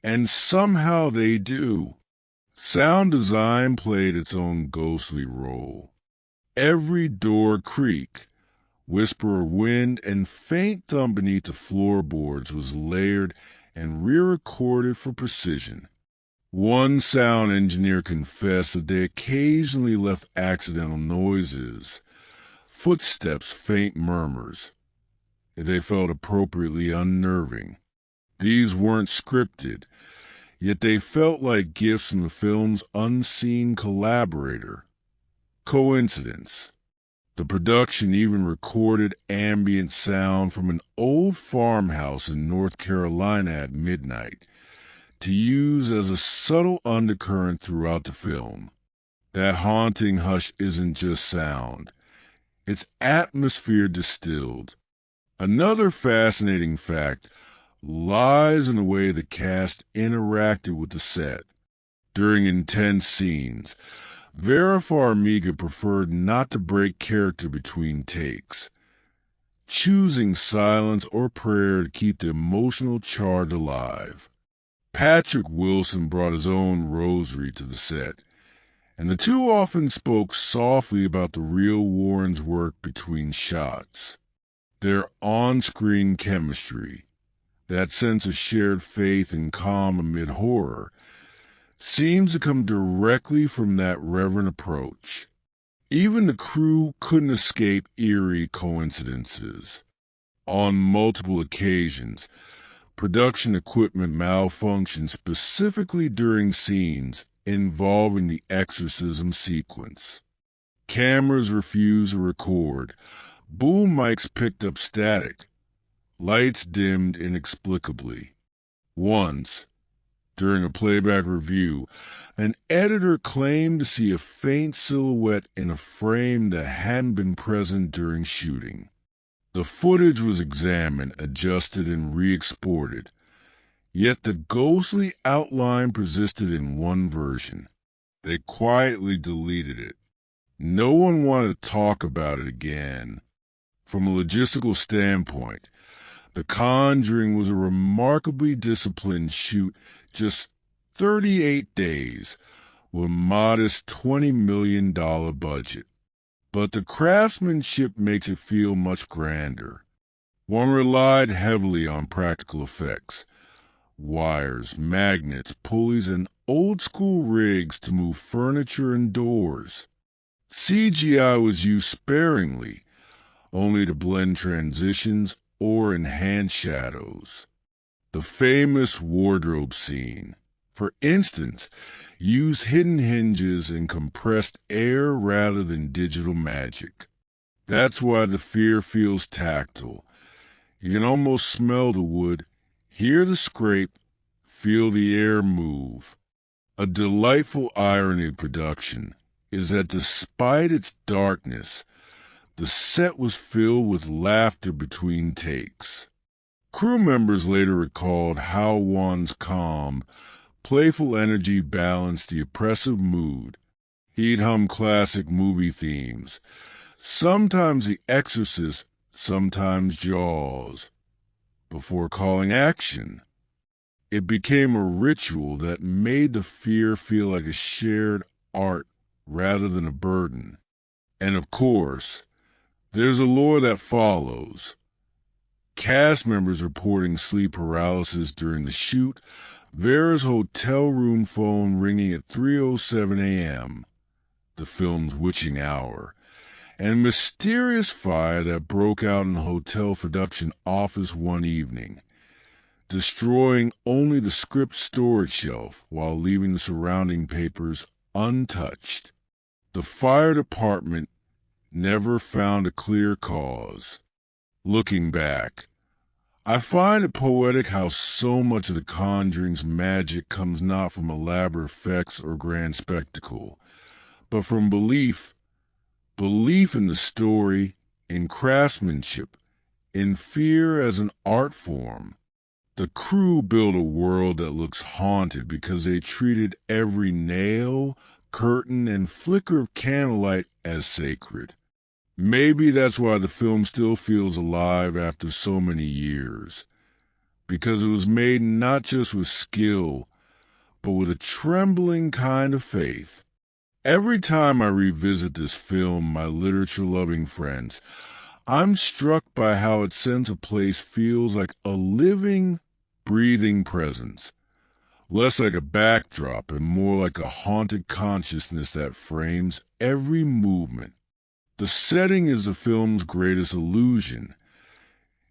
and somehow they do. Sound design played its own ghostly role. Every door creak, whisper of wind, and faint thump beneath the floorboards was layered and re-recorded for precision. One sound engineer confessed that they occasionally left accidental noises, footsteps, faint murmurs. They felt appropriately unnerving. These weren't scripted, yet they felt like gifts from the film's unseen collaborator. Coincidence? The production even recorded ambient sound from an old farmhouse in North Carolina at midnight, to use as a subtle undercurrent throughout the film. That haunting hush isn't just sound, it's atmosphere distilled. Another fascinating fact lies in the way the cast interacted with the set. During intense scenes, Vera Farmiga preferred not to break character between takes, choosing silence or prayer to keep the emotional charge alive. Patrick Wilson brought his own rosary to the set, and the two often spoke softly about the real Warrens' work between shots. Their on-screen chemistry, that sense of shared faith and calm amid horror, seems to come directly from that reverent approach. Even the crew couldn't escape eerie coincidences. On multiple occasions, production equipment malfunctioned specifically during scenes involving the exorcism sequence. Cameras refused to record, boom mics picked up static, lights dimmed inexplicably. Once, during a playback review, an editor claimed to see a faint silhouette in a frame that hadn't been present during shooting. The footage was examined, adjusted, and re-exported, yet the ghostly outline persisted in one version. They quietly deleted it. No one wanted to talk about it again. From a logistical standpoint, The Conjuring was a remarkably disciplined shoot, just 38 days, with a modest $20 million budget. But the craftsmanship makes it feel much grander. One relied heavily on practical effects, wires, magnets, pulleys, and old-school rigs to move furniture and doors. CGI was used sparingly, only to blend transitions or enhance shadows. The famous wardrobe scene, for instance, used hidden hinges and compressed air rather than digital magic. That's why the fear feels tactile. You can almost smell the wood, hear the scrape, feel the air move. A delightful irony of production is that despite its darkness, the set was filled with laughter between takes. Crew members later recalled how Wan's calm, playful energy balanced the oppressive mood. He'd hum classic movie themes, sometimes The Exorcist, sometimes Jaws, before calling action. It became a ritual that made the fear feel like a shared art rather than a burden. And of course, there's a lore that follows. Cast members reporting sleep paralysis during the shoot, Vera's hotel room phone ringing at 3:07 a.m., the film's witching hour, and mysterious fire that broke out in the hotel production office one evening, destroying only the script storage shelf while leaving the surrounding papers untouched. The fire department never found a clear cause. Looking back, I find it poetic how so much of The Conjuring's magic comes not from elaborate effects or grand spectacle, but from belief in the story, in craftsmanship, in fear as an art form. The crew built a world that looks haunted because they treated every nail, curtain, and flicker of candlelight as sacred. Maybe that's why the film still feels alive after so many years, because it was made not just with skill, but with a trembling kind of faith. Every time I revisit this film, my literature-loving friends, I'm struck by how its sense of place feels like a living, breathing presence, less like a backdrop and more like a haunted consciousness that frames every movement. The setting is the film's greatest illusion.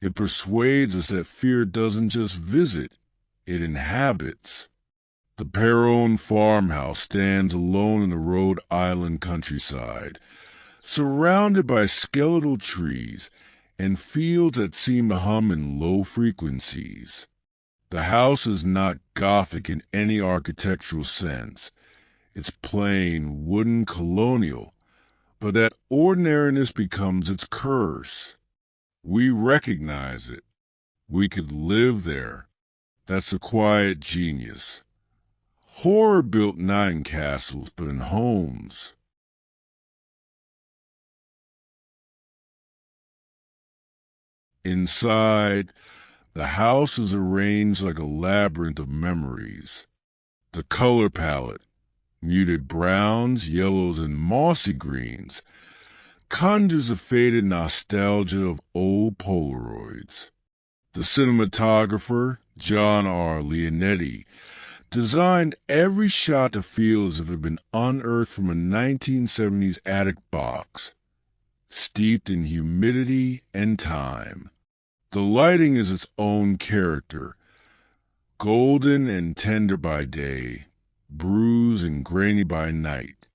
It persuades us that fear doesn't just visit, it inhabits. The Perron farmhouse stands alone in the Rhode Island countryside, surrounded by skeletal trees and fields that seem to hum in low frequencies. The house is not Gothic in any architectural sense. It's plain, wooden, colonial, but that ordinariness becomes its curse. We recognize it. We could live there. That's a quiet genius. Horror built not in castles, but in homes. Inside, the house is arranged like a labyrinth of memories. The color palette, Muted browns, yellows, and mossy greens conjures the faded nostalgia of old Polaroids. The cinematographer, John R. Leonetti, designed every shot to feel as if it had been unearthed from a 1970s attic box, steeped in humidity and time. The lighting is its own character, golden and tender by day, bruised and grainy by night.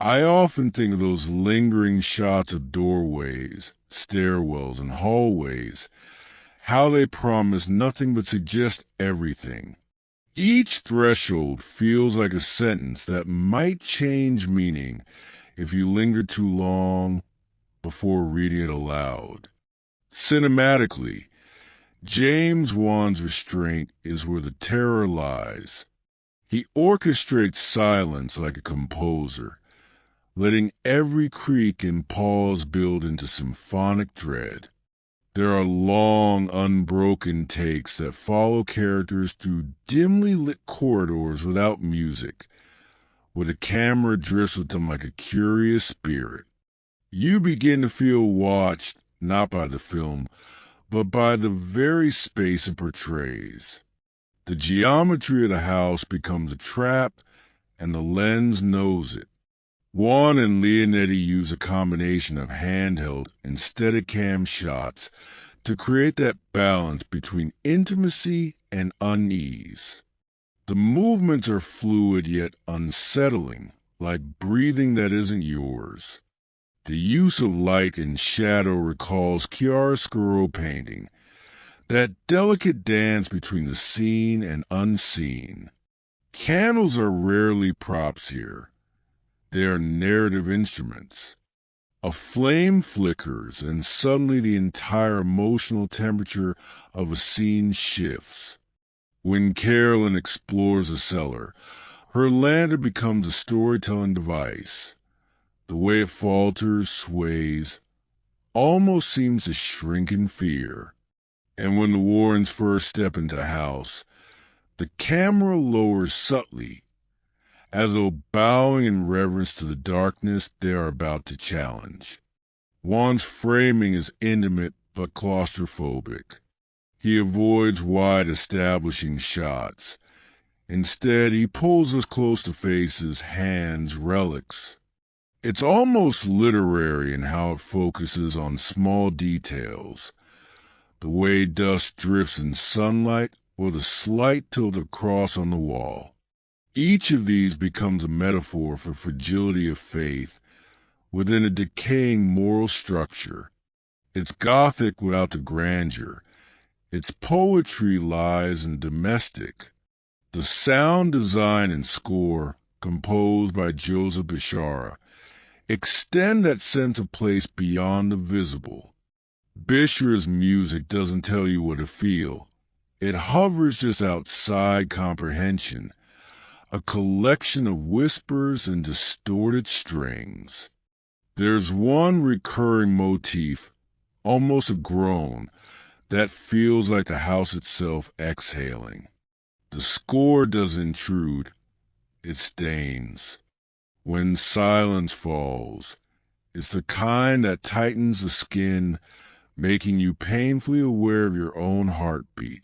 I often think of those lingering shots of doorways, stairwells, and hallways, how they promise nothing but suggest everything. Each threshold feels like a sentence that might change meaning if you linger too long before reading it aloud. Cinematically, James Wan's restraint is where the terror lies. He orchestrates silence like a composer, letting every creak and pause build into symphonic dread. There are long, unbroken takes that follow characters through dimly lit corridors without music, where the camera drifts with them like a curious spirit. You begin to feel watched, not by the film, but by the very space it portrays. The geometry of the house becomes a trap, and the lens knows it. Wan and Leonetti use a combination of handheld and Steadicam shots to create that balance between intimacy and unease. The movements are fluid yet unsettling, like breathing that isn't yours. The use of light and shadow recalls chiaroscuro painting, that delicate dance between the seen and unseen. Candles are rarely props here. They are narrative instruments. A flame flickers, and suddenly the entire emotional temperature of a scene shifts. When Carolyn explores a cellar, her lantern becomes a storytelling device. The way it falters, sways, almost seems to shrink in fear. And when the Warrens first step into the house, the camera lowers subtly, as though bowing in reverence to the darkness they are about to challenge. Wan's framing is intimate but claustrophobic. He avoids wide establishing shots. Instead, he pulls us close to faces, hands, relics. It's almost literary in how it focuses on small details, the way dust drifts in sunlight or the slight tilt of cross on the wall. Each of these becomes a metaphor for fragility of faith within a decaying moral structure. It's Gothic without the grandeur. Its poetry lies in domestic. The sound design and score, composed by Joseph Bishara, extend that sense of place beyond the visible. Bishara's music doesn't tell you what to feel. It hovers just outside comprehension, a collection of whispers and distorted strings. There's one recurring motif, almost a groan, that feels like the house itself exhaling. The score doesn't intrude, it stains. When silence falls, it's the kind that tightens the skin, making you painfully aware of your own heartbeat.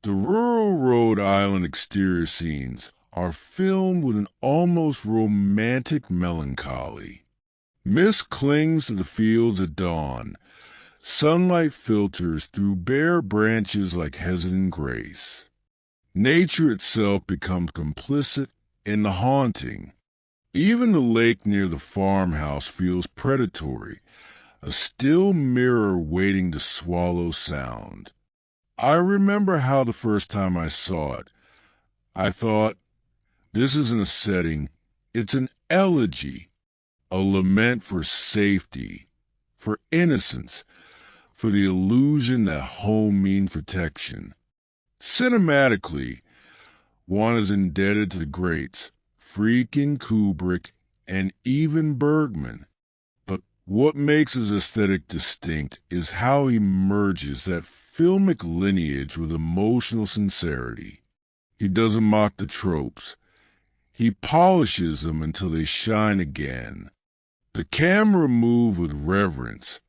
The rural Rhode Island exterior scenes are filmed with an almost romantic melancholy. Mist clings to the fields at dawn. Sunlight filters through bare branches like hesitant grace. Nature itself becomes complicit in the haunting. Even the lake near the farmhouse feels predatory, a still mirror waiting to swallow sound. I remember how the first time I saw it, I thought, this isn't a setting, it's an elegy, a lament for safety, for innocence, for the illusion that home means protection. Cinematically, one is indebted to the greats, Friedkin, Kubrick, and even Bergman. But what makes his aesthetic distinct is how he merges that filmic lineage with emotional sincerity. He doesn't mock the tropes. He polishes them until they shine again. The camera moves with reverence.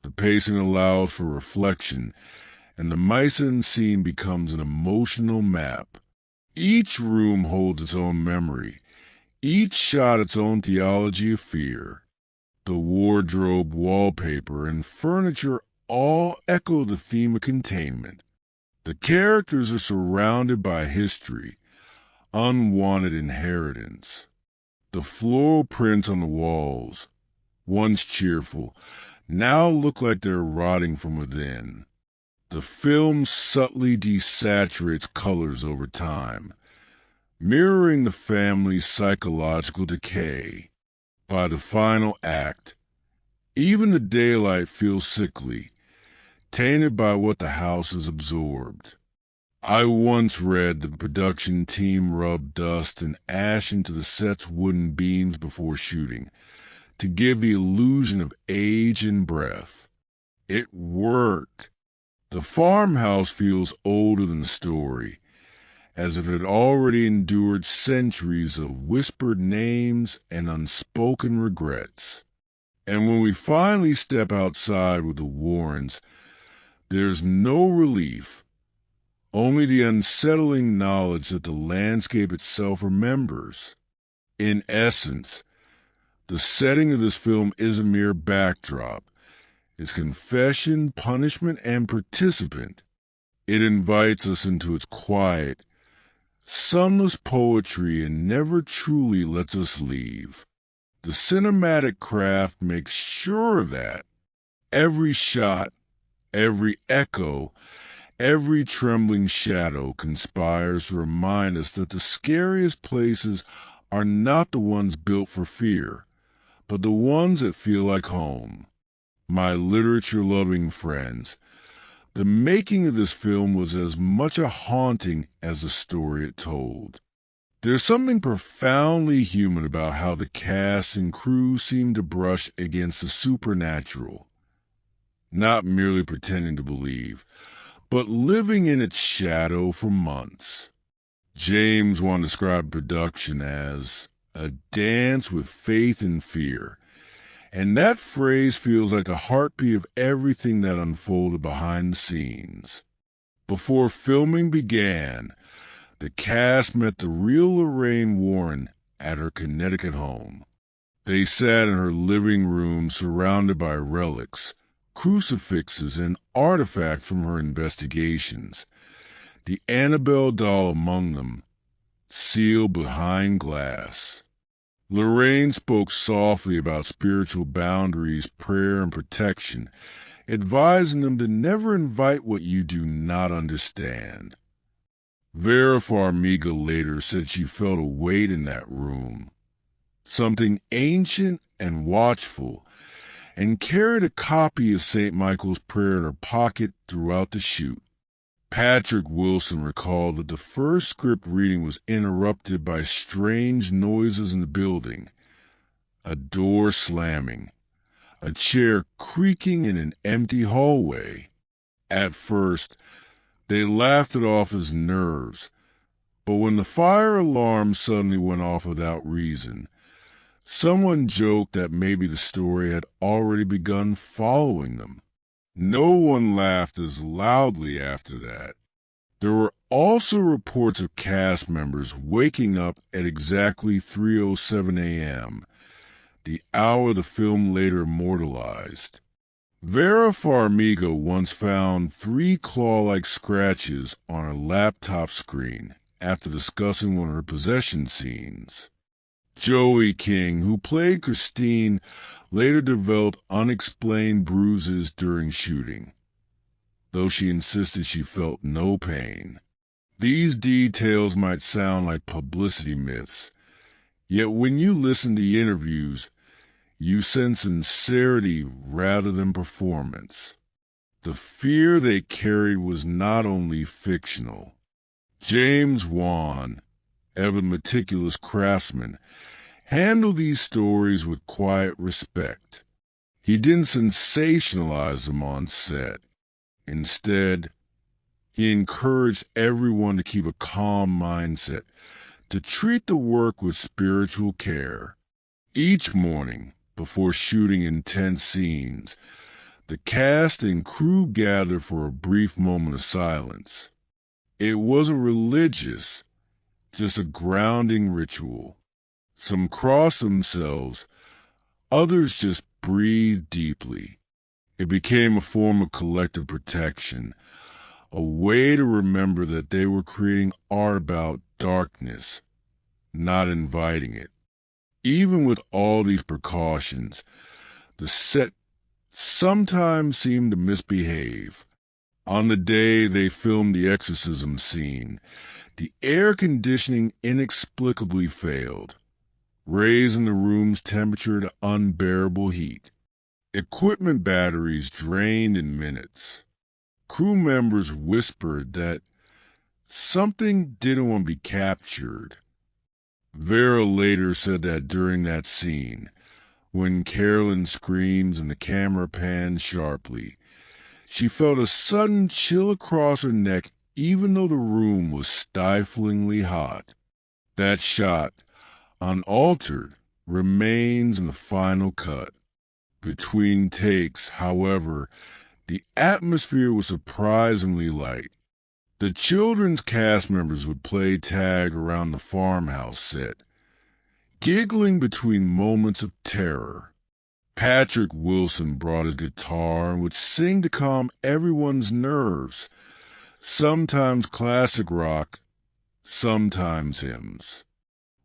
The pacing allows for reflection, and the mise-en-scene becomes an emotional map. Each room holds its own memory, each shot its own theology of fear. The wardrobe, wallpaper, and furniture all echo the theme of containment. The characters are surrounded by history, unwanted inheritance. The floral prints on the walls, once cheerful, now look like they're rotting from within. The film subtly desaturates colors over time, mirroring the family's psychological decay. By the final act, even the daylight feels sickly, tainted by what the house has absorbed. I once read the production team rubbed dust and ash into the set's wooden beams before shooting, to give the illusion of age and breath. It worked. The farmhouse feels older than the story, as if it had already endured centuries of whispered names and unspoken regrets. And when we finally step outside with the Warrens, there's no relief, only the unsettling knowledge that the landscape itself remembers. In essence, the setting of this film is a mere backdrop. It's confession, punishment, and participant. It invites us into its quiet, sunless poetry and never truly lets us leave. The cinematic craft makes sure of that. Every shot, every echo, every trembling shadow conspires to remind us that the scariest places are not the ones built for fear, but the ones that feel like home. My literature-loving friends, the making of this film was as much a haunting as the story it told. There's something profoundly human about how the cast and crew seem to brush against the supernatural, not merely pretending to believe, but living in its shadow for months. James Wan described production as a dance with faith and fear, and that phrase feels like the heartbeat of everything that unfolded behind the scenes. Before filming began, the cast met the real Lorraine Warren at her Connecticut home. They sat in her living room surrounded by relics, crucifixes, and artifacts from her investigations, the Annabelle doll among them, sealed behind glass. Lorraine spoke softly about spiritual boundaries, prayer, and protection, advising them to never invite what you do not understand. Vera Farmiga later said she felt a weight in that room, something ancient and watchful, and carried a copy of St. Michael's Prayer in her pocket throughout the shoot. Patrick Wilson recalled that the first script reading was interrupted by strange noises in the building, a door slamming, a chair creaking in an empty hallway. At first, they laughed it off as nerves, but when the fire alarm suddenly went off without reason, someone joked that maybe the story had already begun following them. No one laughed as loudly after that. There were also reports of cast members waking up at exactly 3:07 a.m., the hour the film later immortalized. Vera Farmiga once found 3 claw-like scratches on her laptop screen after discussing one of her possession scenes. Joey King, who played Christine, later developed unexplained bruises during shooting, though she insisted she felt no pain. These details might sound like publicity myths, yet when you listen to interviews, you sense sincerity rather than performance. The fear they carried was not only fictional. James Wan, ever meticulous craftsman, handled these stories with quiet respect. He didn't sensationalize them on set. Instead, he encouraged everyone to keep a calm mindset, to treat the work with spiritual care. Each morning, before shooting intense scenes, the cast and crew gathered for a brief moment of silence. It wasn't religious, just a grounding ritual. Some crossed themselves, others just breathed deeply. It became a form of collective protection, a way to remember that they were creating art about darkness, not inviting it. Even with all these precautions, the set sometimes seemed to misbehave. On the day they filmed the exorcism scene, the air conditioning inexplicably failed, raising the room's temperature to unbearable heat. Equipment batteries drained in minutes. Crew members whispered that something didn't want to be captured. Vera later said that during that scene, when Carolyn screams and the camera pans sharply, she felt a sudden chill across her neck even though the room was stiflingly hot. That shot, unaltered, remains in the final cut. Between takes, however, the atmosphere was surprisingly light. The children's cast members would play tag around the farmhouse set, giggling between moments of terror. Patrick Wilson brought his guitar and would sing to calm everyone's nerves, sometimes classic rock, sometimes hymns.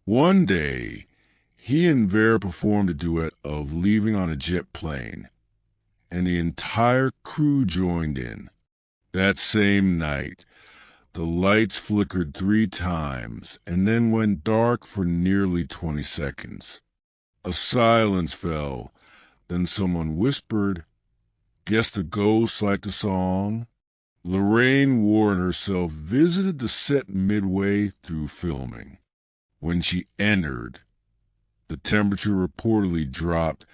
One day, he and Vera performed a duet of Leaving on a Jet Plane, and the entire crew joined in. That same night, the lights flickered 3 times and then went dark for nearly 20 seconds. A silence fell, then someone whispered, "Guess the ghosts like the song?" Lorraine Warren herself visited the set midway through filming. When she entered, the temperature reportedly dropped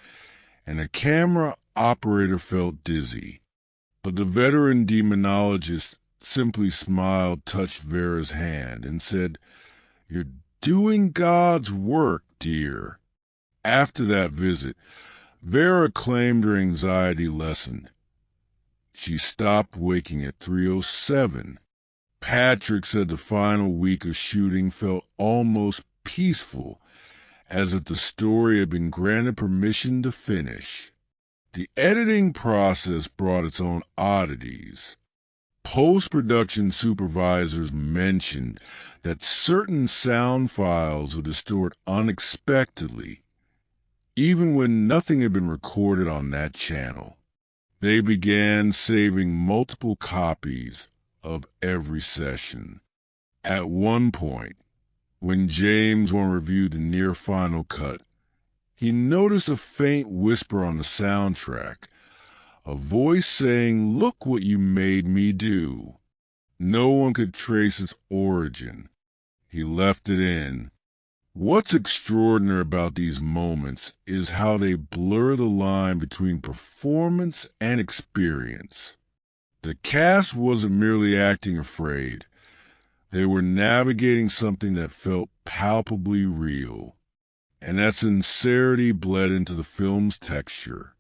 and a camera operator felt dizzy. But the veteran demonologist simply smiled, touched Vera's hand, and said, "You're doing God's work, dear." After that visit, Vera claimed her anxiety lessened. She stopped waking at 3:07. Patrick said the final week of shooting felt almost peaceful, as if the story had been granted permission to finish. The editing process brought its own oddities. Post-production supervisors mentioned that certain sound files would distort unexpectedly, even when nothing had been recorded on that channel. They began saving multiple copies of every session. At one point, when James reviewed the near-final cut, he noticed a faint whisper on the soundtrack, a voice saying, "Look what you made me do." No one could trace its origin. He left it in. What's extraordinary about these moments is how they blur the line between performance and experience. The cast wasn't merely acting afraid. They were navigating something that felt palpably real. And that sincerity bled into the film's texture.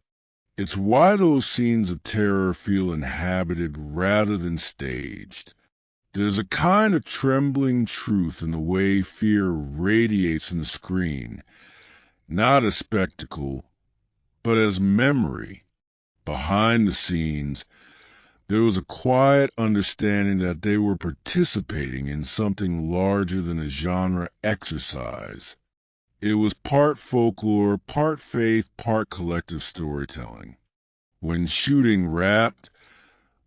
It's why those scenes of terror feel inhabited rather than staged. There's a kind of trembling truth in the way fear radiates from the screen, not as spectacle, but as memory. Behind the scenes, there was a quiet understanding that they were participating in something larger than a genre exercise. It was part folklore, part faith, part collective storytelling. When shooting wrapped,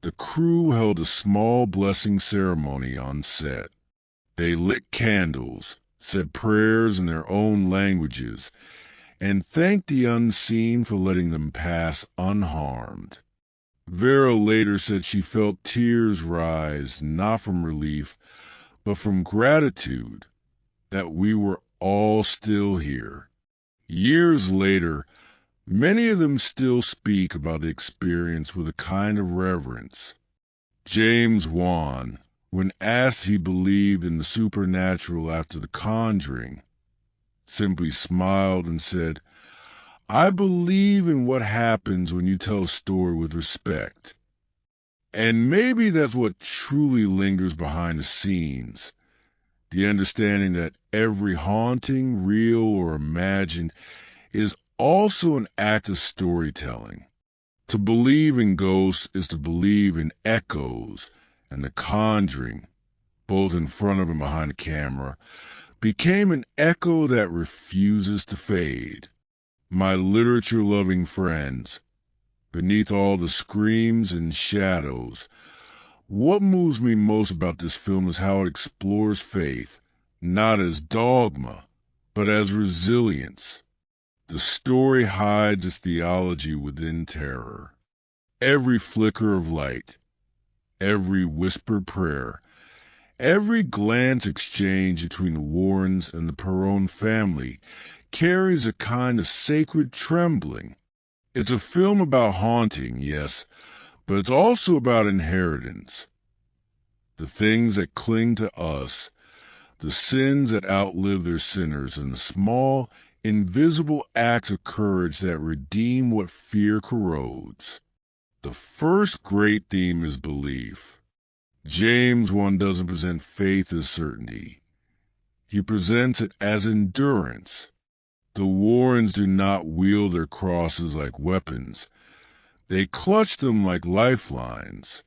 the crew held a small blessing ceremony on set. They lit candles, said prayers in their own languages, and thanked the unseen for letting them pass unharmed. Vera later said she felt tears rise, not from relief, but from gratitude that we were all still here. Years later, many of them still speak about the experience with a kind of reverence. James Wan, When asked if he believed in the supernatural after The Conjuring, simply smiled and said, "I believe in what happens when you tell a story with respect." And maybe that's what truly lingers behind the scenes, the understanding that every haunting, real or imagined, is also an act of storytelling. To believe in ghosts is to believe in echoes, and The Conjuring, both in front of and behind the camera, became an echo that refuses to fade. My literature-loving friends, beneath all the screams and shadows, what moves me most about this film is how it explores faith, not as dogma, but as resilience. The story hides its theology within terror. Every flicker of light, every whispered prayer, every glance exchanged between the Warrens and the Perron family carries a kind of sacred trembling. It's a film about haunting, yes, but it's also about inheritance. The things that cling to us, the sins that outlive their sinners, and the small, invisible acts of courage that redeem what fear corrodes. The first great theme is belief. James 1 doesn't present faith as certainty. He presents it as endurance. The Warrens do not wield their crosses like weapons. They clutch them like lifelines.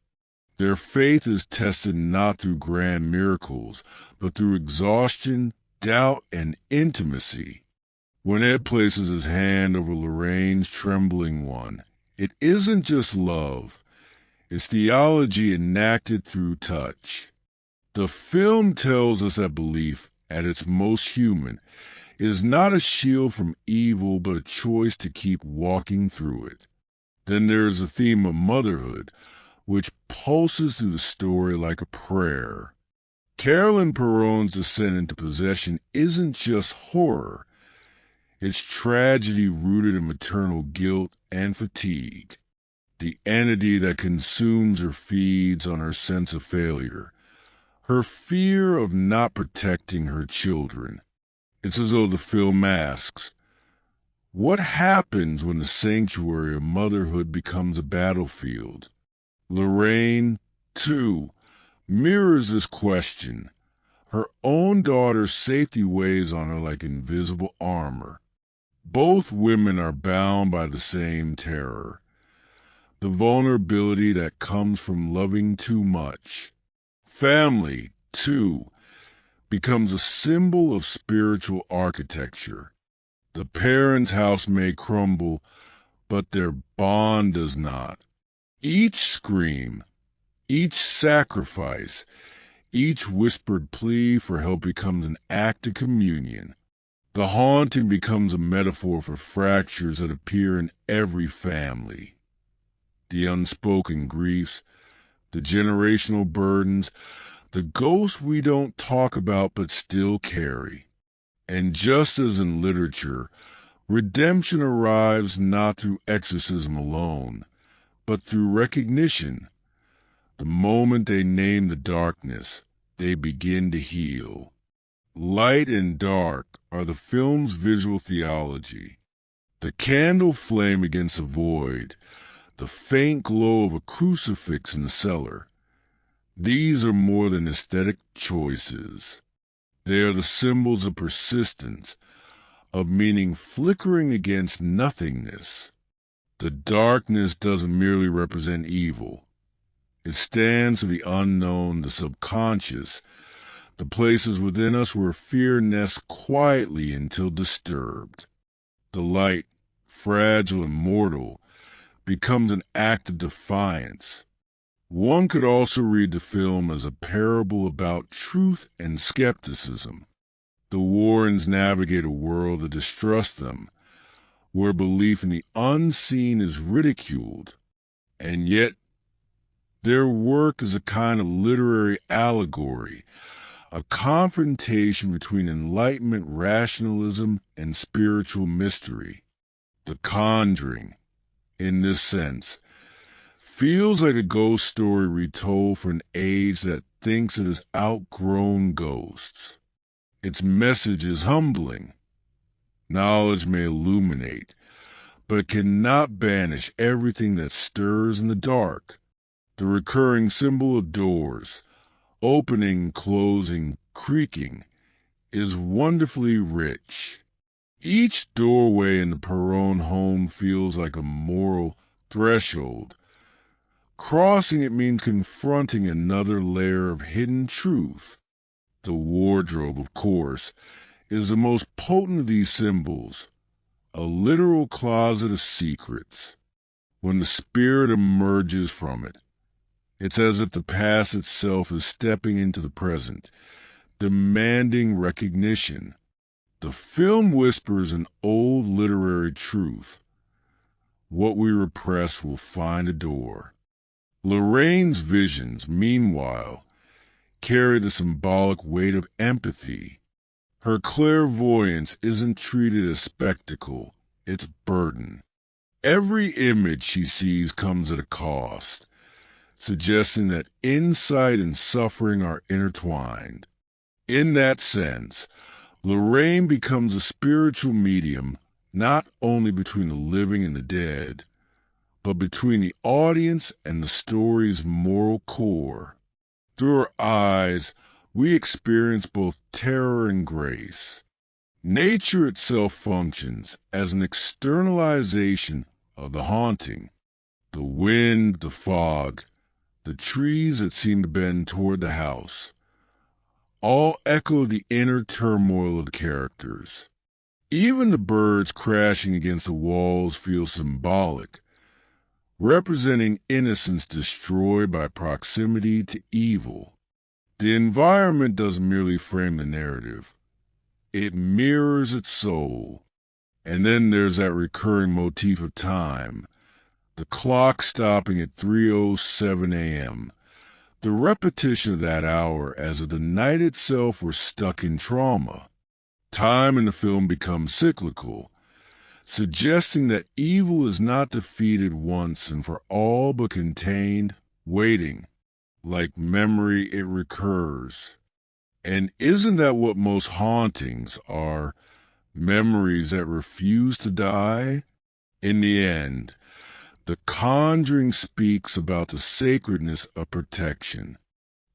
Their faith is tested not through grand miracles, but through exhaustion, doubt, and intimacy. When Ed places his hand over Lorraine's trembling one, it isn't just love. It's theology enacted through touch. The film tells us that belief, at its most human, is not a shield from evil, but a choice to keep walking through it. Then there is the theme of motherhood, which pulses through the story like a prayer. Carolyn Perron's descent into possession isn't just horror. It's tragedy rooted in maternal guilt and fatigue. The entity that consumes her feeds on her sense of failure, her fear of not protecting her children. It's as though the film asks, what happens when the sanctuary of motherhood becomes a battlefield? Lorraine, too, mirrors this question. Her own daughter's safety weighs on her like invisible armor. Both women are bound by the same terror, the vulnerability that comes from loving too much. Family, too, becomes a symbol of spiritual architecture. The parents' house may crumble, but their bond does not. Each scream, each sacrifice, each whispered plea for help becomes an act of communion. The haunting becomes a metaphor for fractures that appear in every family. The unspoken griefs, the generational burdens, the ghosts we don't talk about but still carry. And just as in literature, redemption arrives not through exorcism alone, but through recognition. The moment they name the darkness, they begin to heal. Light and dark are the film's visual theology. The candle flame against the void, the faint glow of a crucifix in the cellar. These are more than aesthetic choices. They are the symbols of persistence, of meaning flickering against nothingness. The darkness doesn't merely represent evil. It stands for the unknown, the subconscious, the places within us where fear nests quietly until disturbed. The light, fragile and mortal, becomes an act of defiance. One could also read the film as a parable about truth and skepticism. The Warrens navigate a world that distrusts them, where belief in the unseen is ridiculed, and yet their work is a kind of literary allegory, a confrontation between Enlightenment rationalism and spiritual mystery. The Conjuring, in this sense, feels like a ghost story retold for an age that thinks it has outgrown ghosts. Its message is humbling. Knowledge may illuminate, but it cannot banish everything that stirs in the dark. The recurring symbol of doors, opening, closing, creaking, is wonderfully rich. Each doorway in the Perron home feels like a moral threshold. Crossing it means confronting another layer of hidden truth. The wardrobe, of course, is the most potent of these symbols, a literal closet of secrets. When the spirit emerges from it, it's as if the past itself is stepping into the present, demanding recognition. The film whispers an old literary truth. What we repress will find a door. Lorraine's visions, meanwhile, carry the symbolic weight of empathy. Her clairvoyance isn't treated as spectacle, it's burden. Every image she sees comes at a cost, suggesting that insight and suffering are intertwined. In that sense, Lorraine becomes a spiritual medium not only between the living and the dead, but between the audience and the story's moral core. Through her eyes, we experience both terror and grace. Nature itself functions as an externalization of the haunting. The wind, the fog, the trees that seem to bend toward the house, all echo the inner turmoil of the characters. Even the birds crashing against the walls feel symbolic, representing innocence destroyed by proximity to evil. The environment doesn't merely frame the narrative, it mirrors its soul. And then there's that recurring motif of time, the clock stopping at 3:07 a.m., the repetition of that hour as if the night itself were stuck in trauma. Time in the film becomes cyclical, suggesting that evil is not defeated once and for all but contained, waiting. Like memory, it recurs. And isn't that what most hauntings are? Memories that refuse to die? In the end, The Conjuring speaks about the sacredness of protection.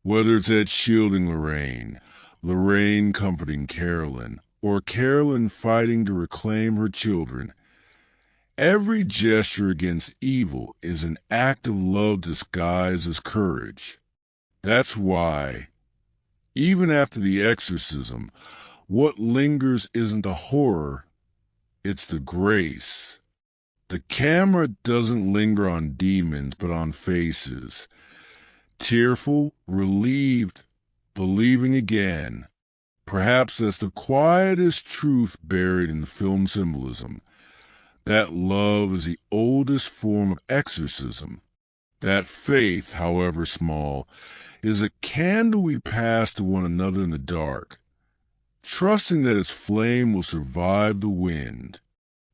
Whether it's Ed shielding Lorraine, Lorraine comforting Carolyn, or Carolyn fighting to reclaim her children, every gesture against evil is an act of love disguised as courage. That's why, even after the exorcism, what lingers isn't the horror, it's the grace. The camera doesn't linger on demons, but on faces. Tearful, relieved, believing again. Perhaps that's the quietest truth buried in the film symbolism. That love is the oldest form of exorcism. That faith, however small, is a candle we pass to one another in the dark, trusting that its flame will survive the wind.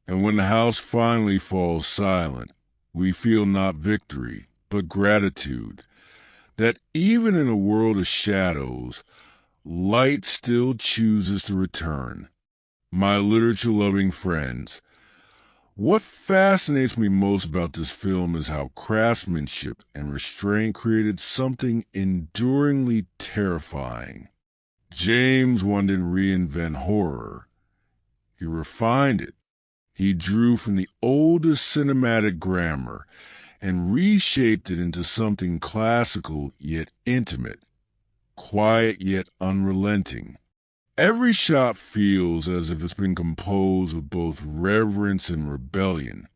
And when the house finally falls silent, we feel not victory, but gratitude, that even in a world of shadows, light still chooses to return. My literature-loving friends, what fascinates me most about this film is how craftsmanship and restraint created something enduringly terrifying. James wanted to reinvent horror. He refined it. He drew from the oldest cinematic grammar and reshaped it into something classical yet intimate, quiet yet unrelenting. Every shot feels as if it's been composed with both reverence and rebellion,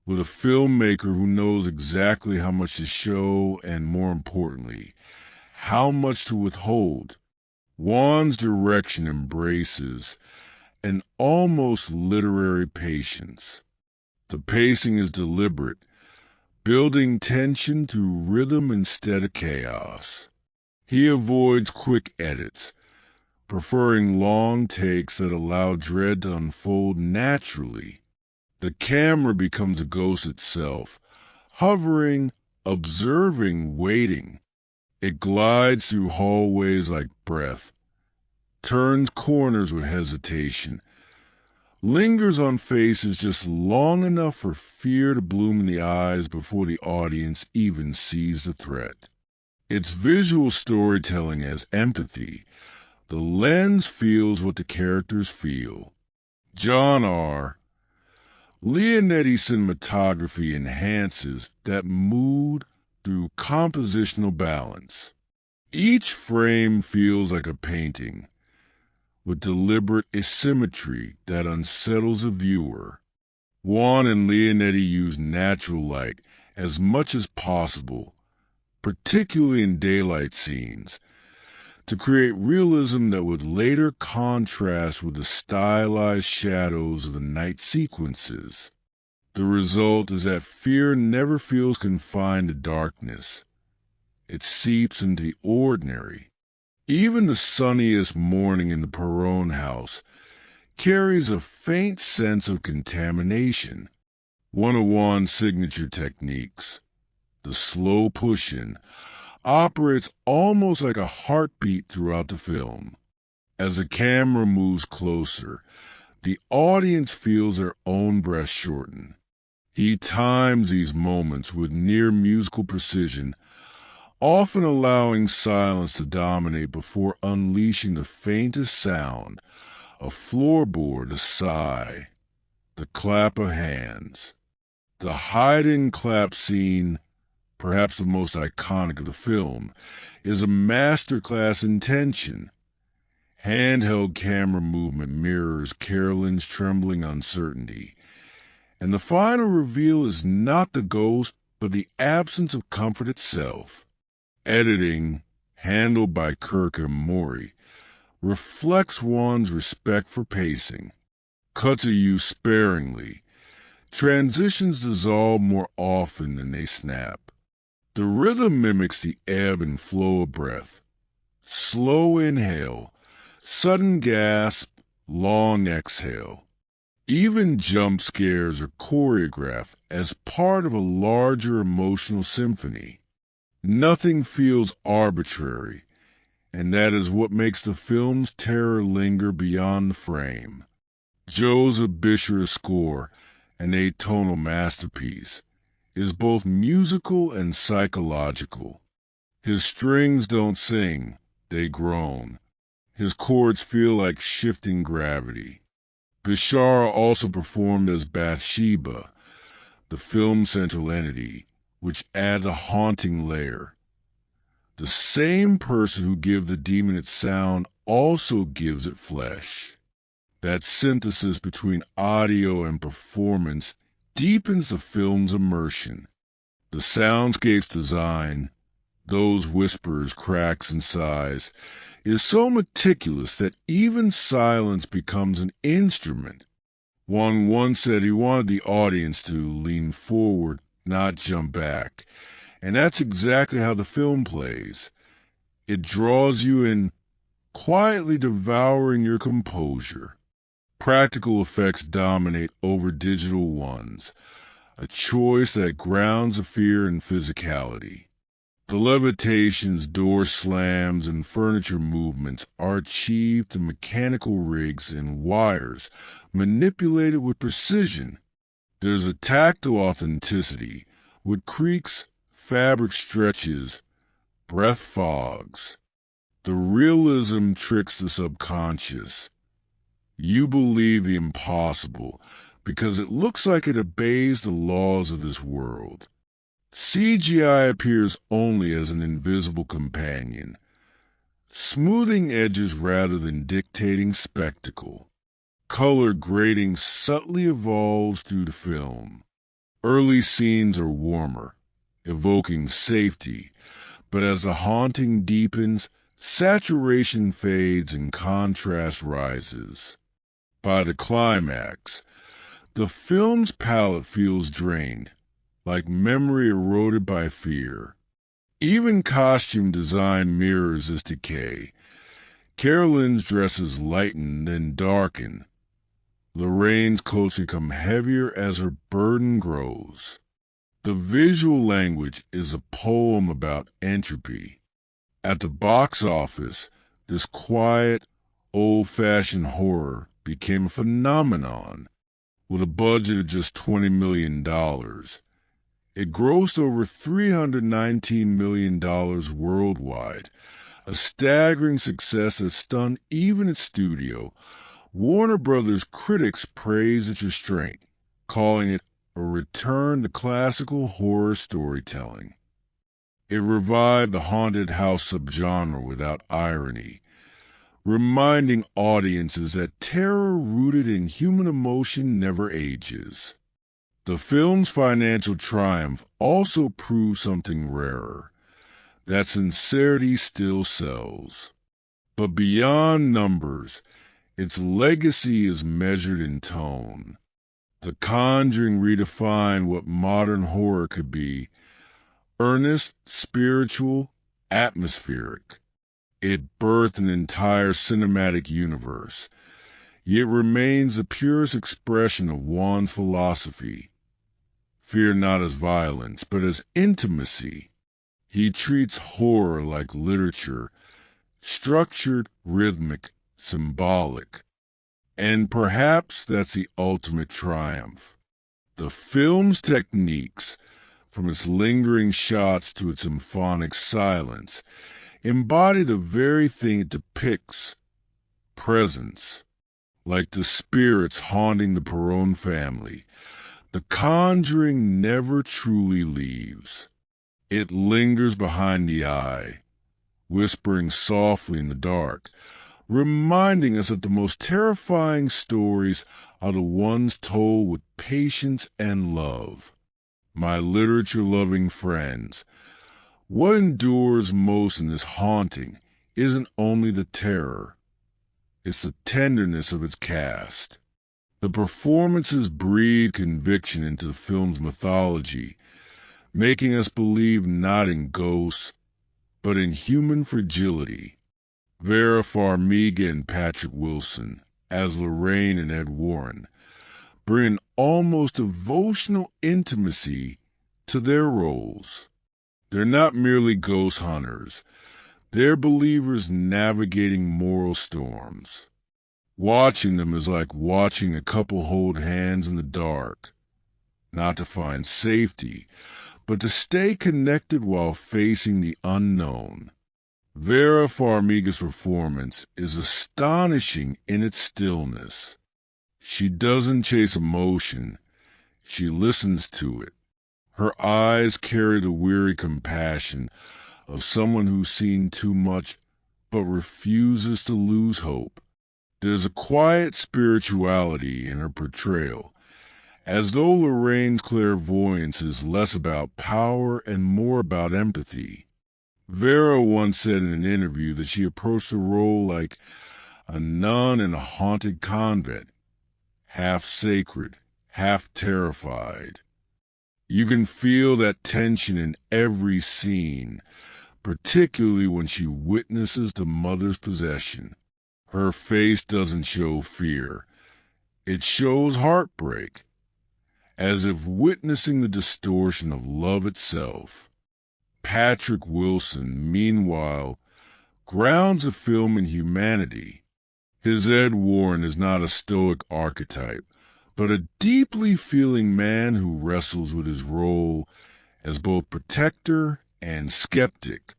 with a filmmaker who knows exactly how much to show and, more importantly, how much to withhold. Juan's direction embraces an almost literary patience. The pacing is deliberate, building tension through rhythm instead of chaos. He avoids quick edits, preferring long takes that allow dread to unfold naturally. The camera becomes a ghost itself, hovering, observing, waiting. It glides through hallways like breath, turns corners with hesitation, lingers on faces just long enough for fear to bloom in the eyes before the audience even sees the threat. Its visual storytelling has empathy. The lens feels what the characters feel. John R. Leonetti's cinematography enhances that mood through compositional balance. Each frame feels like a painting, with deliberate asymmetry that unsettles the viewer. Juan and Leonetti use natural light as much as possible, particularly in daylight scenes, to create realism that would later contrast with the stylized shadows of the night sequences. The result is that fear never feels confined to darkness. It seeps into the ordinary. Even the sunniest morning in the Perron house carries a faint sense of contamination. One of Juan's signature techniques, the slow push-in, operates almost like a heartbeat throughout the film. As the camera moves closer, the audience feels their own breath shorten. He times these moments with near musical precision, often allowing silence to dominate before unleashing the faintest sound, a floorboard, a sigh, the clap of hands. The hide-in clap scene, perhaps the most iconic of the film, is a masterclass in tension. Handheld camera movement mirrors Carolyn's trembling uncertainty, and the final reveal is not the ghost, but the absence of comfort itself. Editing, handled by Kirk and Morri, reflects one's respect for pacing. Cuts are used sparingly. Transitions dissolve more often than they snap. The rhythm mimics the ebb and flow of breath. Slow inhale, sudden gasp, long exhale. Even jump scares are choreographed as part of a larger emotional symphony. Nothing feels arbitrary, and that is what makes the film's terror linger beyond the frame. Joseph Bischer's score, an atonal masterpiece, is both musical and psychological. His strings don't sing, they groan. His chords feel like shifting gravity. Bishara also performed as Bathsheba, the film's central entity, which adds a haunting layer. The same person who gives the demon its sound also gives it flesh. That synthesis between audio and performance deepens the film's immersion. The soundscape's design, those whispers, cracks, and sighs, is so meticulous that even silence becomes an instrument. One once said he wanted the audience to lean forward, not jump back. And that's exactly how the film plays. It draws you in, quietly devouring your composure. Practical effects dominate over digital ones, a choice that grounds the fear in physicality. The levitations, door slams, and furniture movements are achieved through mechanical rigs and wires manipulated with precision. There's a tactile authenticity with creaks, fabric stretches, breath fogs. The realism tricks the subconscious. You believe the impossible because it looks like it obeys the laws of this world. CGI appears only as an invisible companion, smoothing edges rather than dictating spectacle. Color grading subtly evolves through the film. Early scenes are warmer, evoking safety, but as the haunting deepens, saturation fades and contrast rises. By the climax, the film's palette feels drained, like memory eroded by fear. Even costume design mirrors this decay. Carolyn's dresses lighten, then darken. Lorraine's coats become heavier as her burden grows. The visual language is a poem about entropy. At the box office, this quiet, old-fashioned horror became a phenomenon. With a budget of just $20 million, it grossed over $319 million worldwide, a staggering success that stunned even its studio. Warner Brothers critics praised its restraint, calling it a return to classical horror storytelling. It revived the haunted house subgenre without irony, reminding audiences that terror rooted in human emotion never ages. The film's financial triumph also proved something rarer, that sincerity still sells. But beyond numbers, its legacy is measured in tone. The Conjuring redefined what modern horror could be: earnest, spiritual, atmospheric. It birthed an entire cinematic universe, yet remains the purest expression of Wan's philosophy. Fear not as violence, but as intimacy. He treats horror like literature, structured, rhythmic, symbolic. And perhaps that's the ultimate triumph. The film's techniques, from its lingering shots to its symphonic silence, embody the very thing it depicts: presence. Like the spirits haunting the Perron family, The Conjuring never truly leaves. It lingers behind the eye, whispering softly in the dark, reminding us that the most terrifying stories are the ones told with patience and love. My literature-loving friends, what endures most in this haunting isn't only the terror, it's the tenderness of its cast. The performances breathe conviction into the film's mythology, making us believe not in ghosts, but in human fragility. Vera Farmiga and Patrick Wilson, as Lorraine and Ed Warren, bring an almost devotional intimacy to their roles. They're not merely ghost hunters, they're believers navigating moral storms. Watching them is like watching a couple hold hands in the dark, not to find safety, but to stay connected while facing the unknown. Vera Farmiga's performance is astonishing in its stillness. She doesn't chase emotion, she listens to it. Her eyes carry the weary compassion of someone who's seen too much but refuses to lose hope. There's a quiet spirituality in her portrayal, as though Lorraine's clairvoyance is less about power and more about empathy. Vera once said in an interview that she approached the role like a nun in a haunted convent, half sacred, half terrified. You can feel that tension in every scene, particularly when she witnesses the mother's possession. Her face doesn't show fear. It shows heartbreak, as if witnessing the distortion of love itself. Patrick Wilson, meanwhile, grounds the film in humanity. His Ed Warren is not a stoic archetype, but a deeply feeling man who wrestles with his role as both protector and skeptic.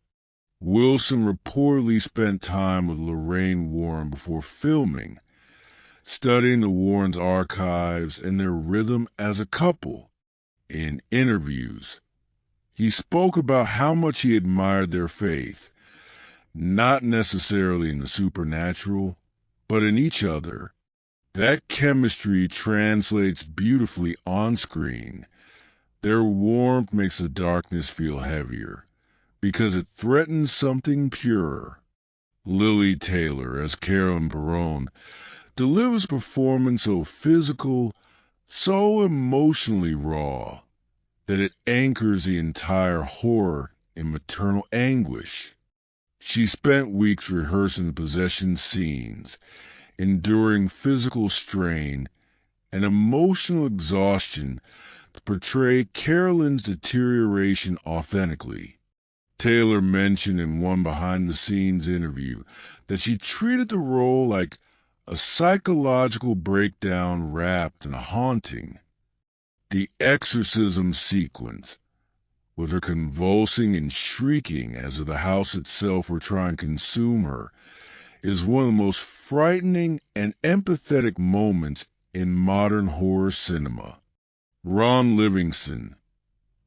Wilson reportedly spent time with Lorraine Warren before filming, studying the Warrens' archives and their rhythm as a couple. In interviews, he spoke about how much he admired their faith, not necessarily in the supernatural, but in each other. That chemistry translates beautifully on screen. Their warmth makes the darkness feel heavier, because it threatens something purer. Lili Taylor, as Carolyn Perron, delivers a performance so physical, so emotionally raw, that it anchors the entire horror in maternal anguish. She spent weeks rehearsing the possession scenes, enduring physical strain and emotional exhaustion to portray Carolyn's deterioration authentically. Taylor mentioned in one behind-the-scenes interview that she treated the role like a psychological breakdown wrapped in a haunting. The exorcism sequence, with her convulsing and shrieking as if the house itself were trying to consume her, is one of the most frightening and empathetic moments in modern horror cinema. Ron Livingston,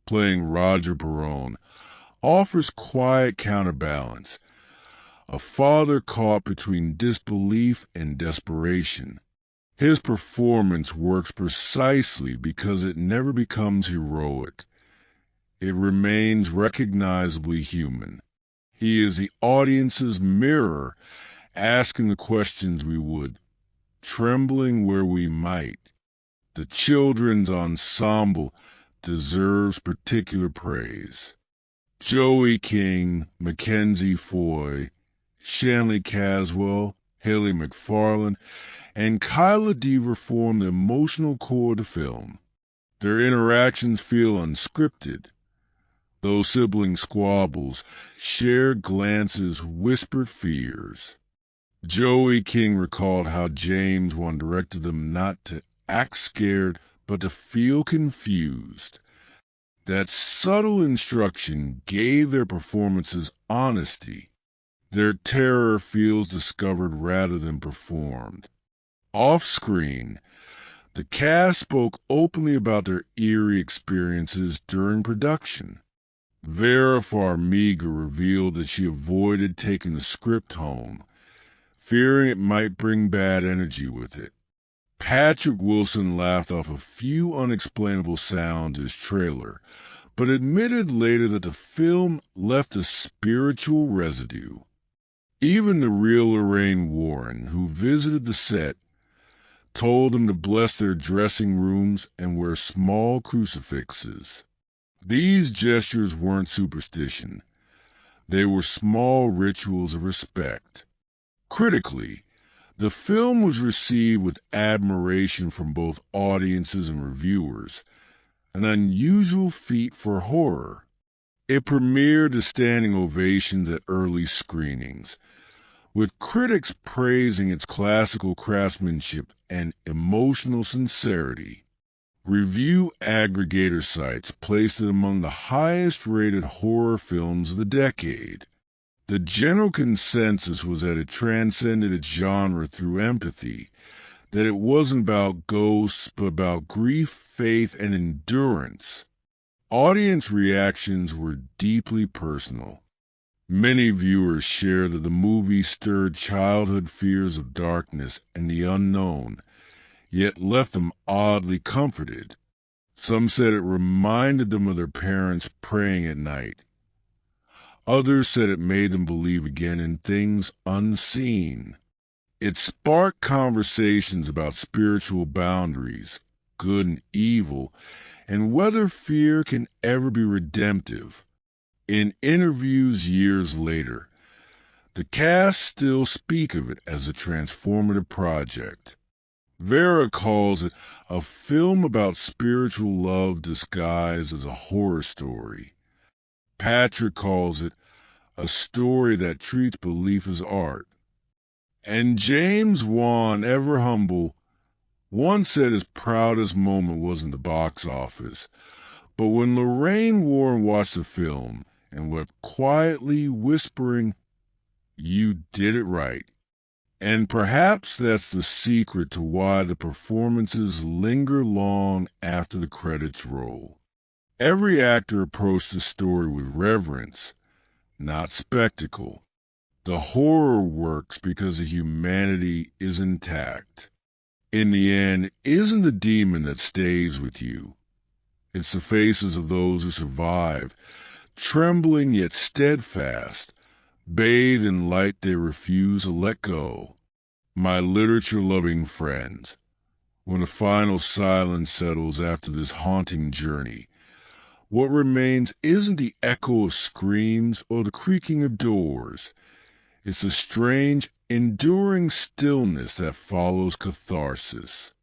playing Roger Perron, offers quiet counterbalance, a father caught between disbelief and desperation. His performance works precisely because it never becomes heroic. It remains recognizably human. He is the audience's mirror, asking the questions we would, trembling where we might. The children's ensemble deserves particular praise. Joey King, Mackenzie Foy, Shanley Caswell, Haley McFarland, and Kyla Deaver form the emotional core of the film. Their interactions feel unscripted. Those sibling squabbles, shared glances, whispered fears. Joey King recalled how James once directed them not to act scared, but to feel confused. That subtle instruction gave their performances honesty. Their terror feels discovered rather than performed. Off-screen, the cast spoke openly about their eerie experiences during production. Vera Farmiga revealed that she avoided taking the script home, fearing it might bring bad energy with it. Patrick Wilson laughed off a few unexplainable sounds as trailer, but admitted later that the film left a spiritual residue. Even the real Lorraine Warren, who visited the set, told them to bless their dressing rooms and wear small crucifixes. These gestures weren't superstition. They were small rituals of respect. Critically, the film was received with admiration from both audiences and reviewers, an unusual feat for horror. It premiered to standing ovations at early screenings, with critics praising its classical craftsmanship and emotional sincerity. Review aggregator sites placed it among the highest-rated horror films of the decade. The general consensus was that it transcended its genre through empathy, that it wasn't about ghosts, but about grief, faith, and endurance. Audience reactions were deeply personal. Many viewers shared that the movie stirred childhood fears of darkness and the unknown, yet left them oddly comforted. Some said it reminded them of their parents praying at night. Others said it made them believe again in things unseen. It sparked conversations about spiritual boundaries, good and evil, and whether fear can ever be redemptive. In interviews years later, the cast still speak of it as a transformative project. Vera calls it a film about spiritual love disguised as a horror story. Patrick calls it a story that treats belief as art. And James Wan, ever humble, once said his proudest moment wasn't the box office, but when Lorraine Warren watched the film and wept quietly, whispering, "You did it right." And perhaps that's the secret to why the performances linger long after the credits roll. Every actor approached the story with reverence, not spectacle. The horror works because the humanity is intact. In the end, it isn't the demon that stays with you. It's the faces of those who survive, trembling yet steadfast, bathed in light they refuse to let go. My literature-loving friends, when the final silence settles after this haunting journey, what remains isn't the echo of screams or the creaking of doors. It's a strange, enduring stillness that follows catharsis.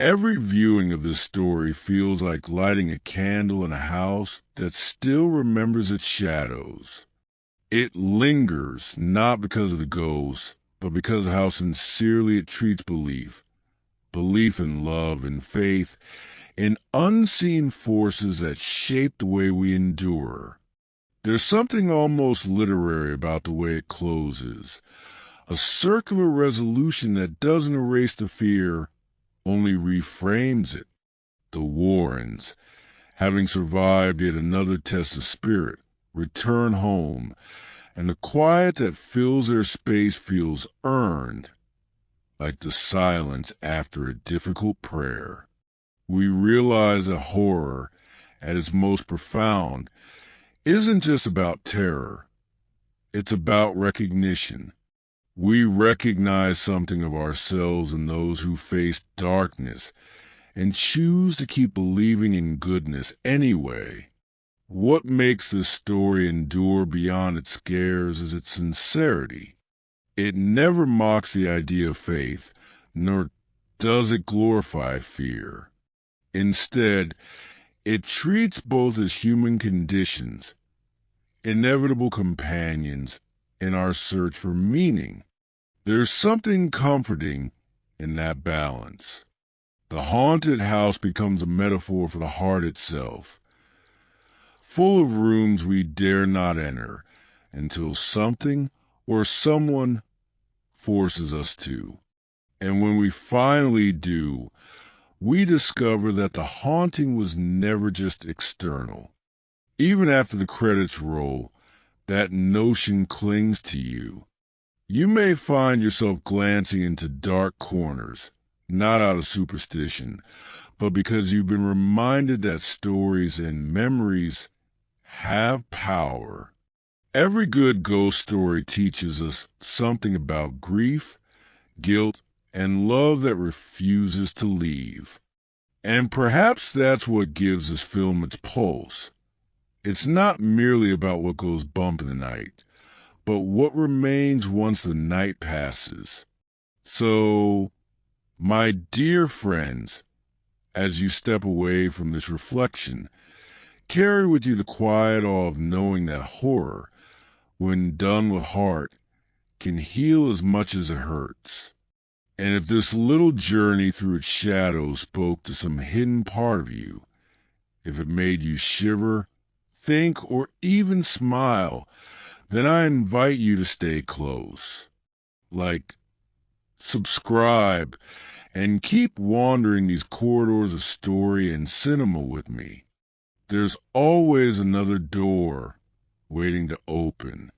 Every viewing of this story feels like lighting a candle in a house that still remembers its shadows. It lingers not because of the ghosts, but because of how sincerely it treats belief in love and faith, in unseen forces that shape the way we endure. There's something almost literary about the way it closes, a circular resolution that doesn't erase the fear, only reframes it. The Warrens, having survived yet another test of spirit, return home, and the quiet that fills their space feels earned, like the silence after a difficult prayer. We realize that horror, at its most profound, isn't just about terror. It's about recognition. We recognize something of ourselves in those who face darkness and choose to keep believing in goodness anyway. What makes this story endure beyond its scares is its sincerity. It never mocks the idea of faith, nor does it glorify fear. Instead, it treats both as human conditions, inevitable companions in our search for meaning. There's something comforting in that balance. The haunted house becomes a metaphor for the heart itself, full of rooms we dare not enter until something or someone forces us to. And when we finally do, we discover that the haunting was never just external. Even after the credits roll, that notion clings to you. You may find yourself glancing into dark corners, not out of superstition, but because you've been reminded that stories and memories have power. Every good ghost story teaches us something about grief, guilt, and love that refuses to leave. And perhaps that's what gives this film its pulse. It's not merely about what goes bump in the night, but what remains once the night passes. So, my dear friends, as you step away from this reflection, carry with you the quiet awe of knowing that horror, when done with heart, can heal as much as it hurts. And if this little journey through its shadows spoke to some hidden part of you, if it made you shiver, think, or even smile, then I invite you to stay close. Like, subscribe, and keep wandering these corridors of story and cinema with me. There's always another door waiting to open.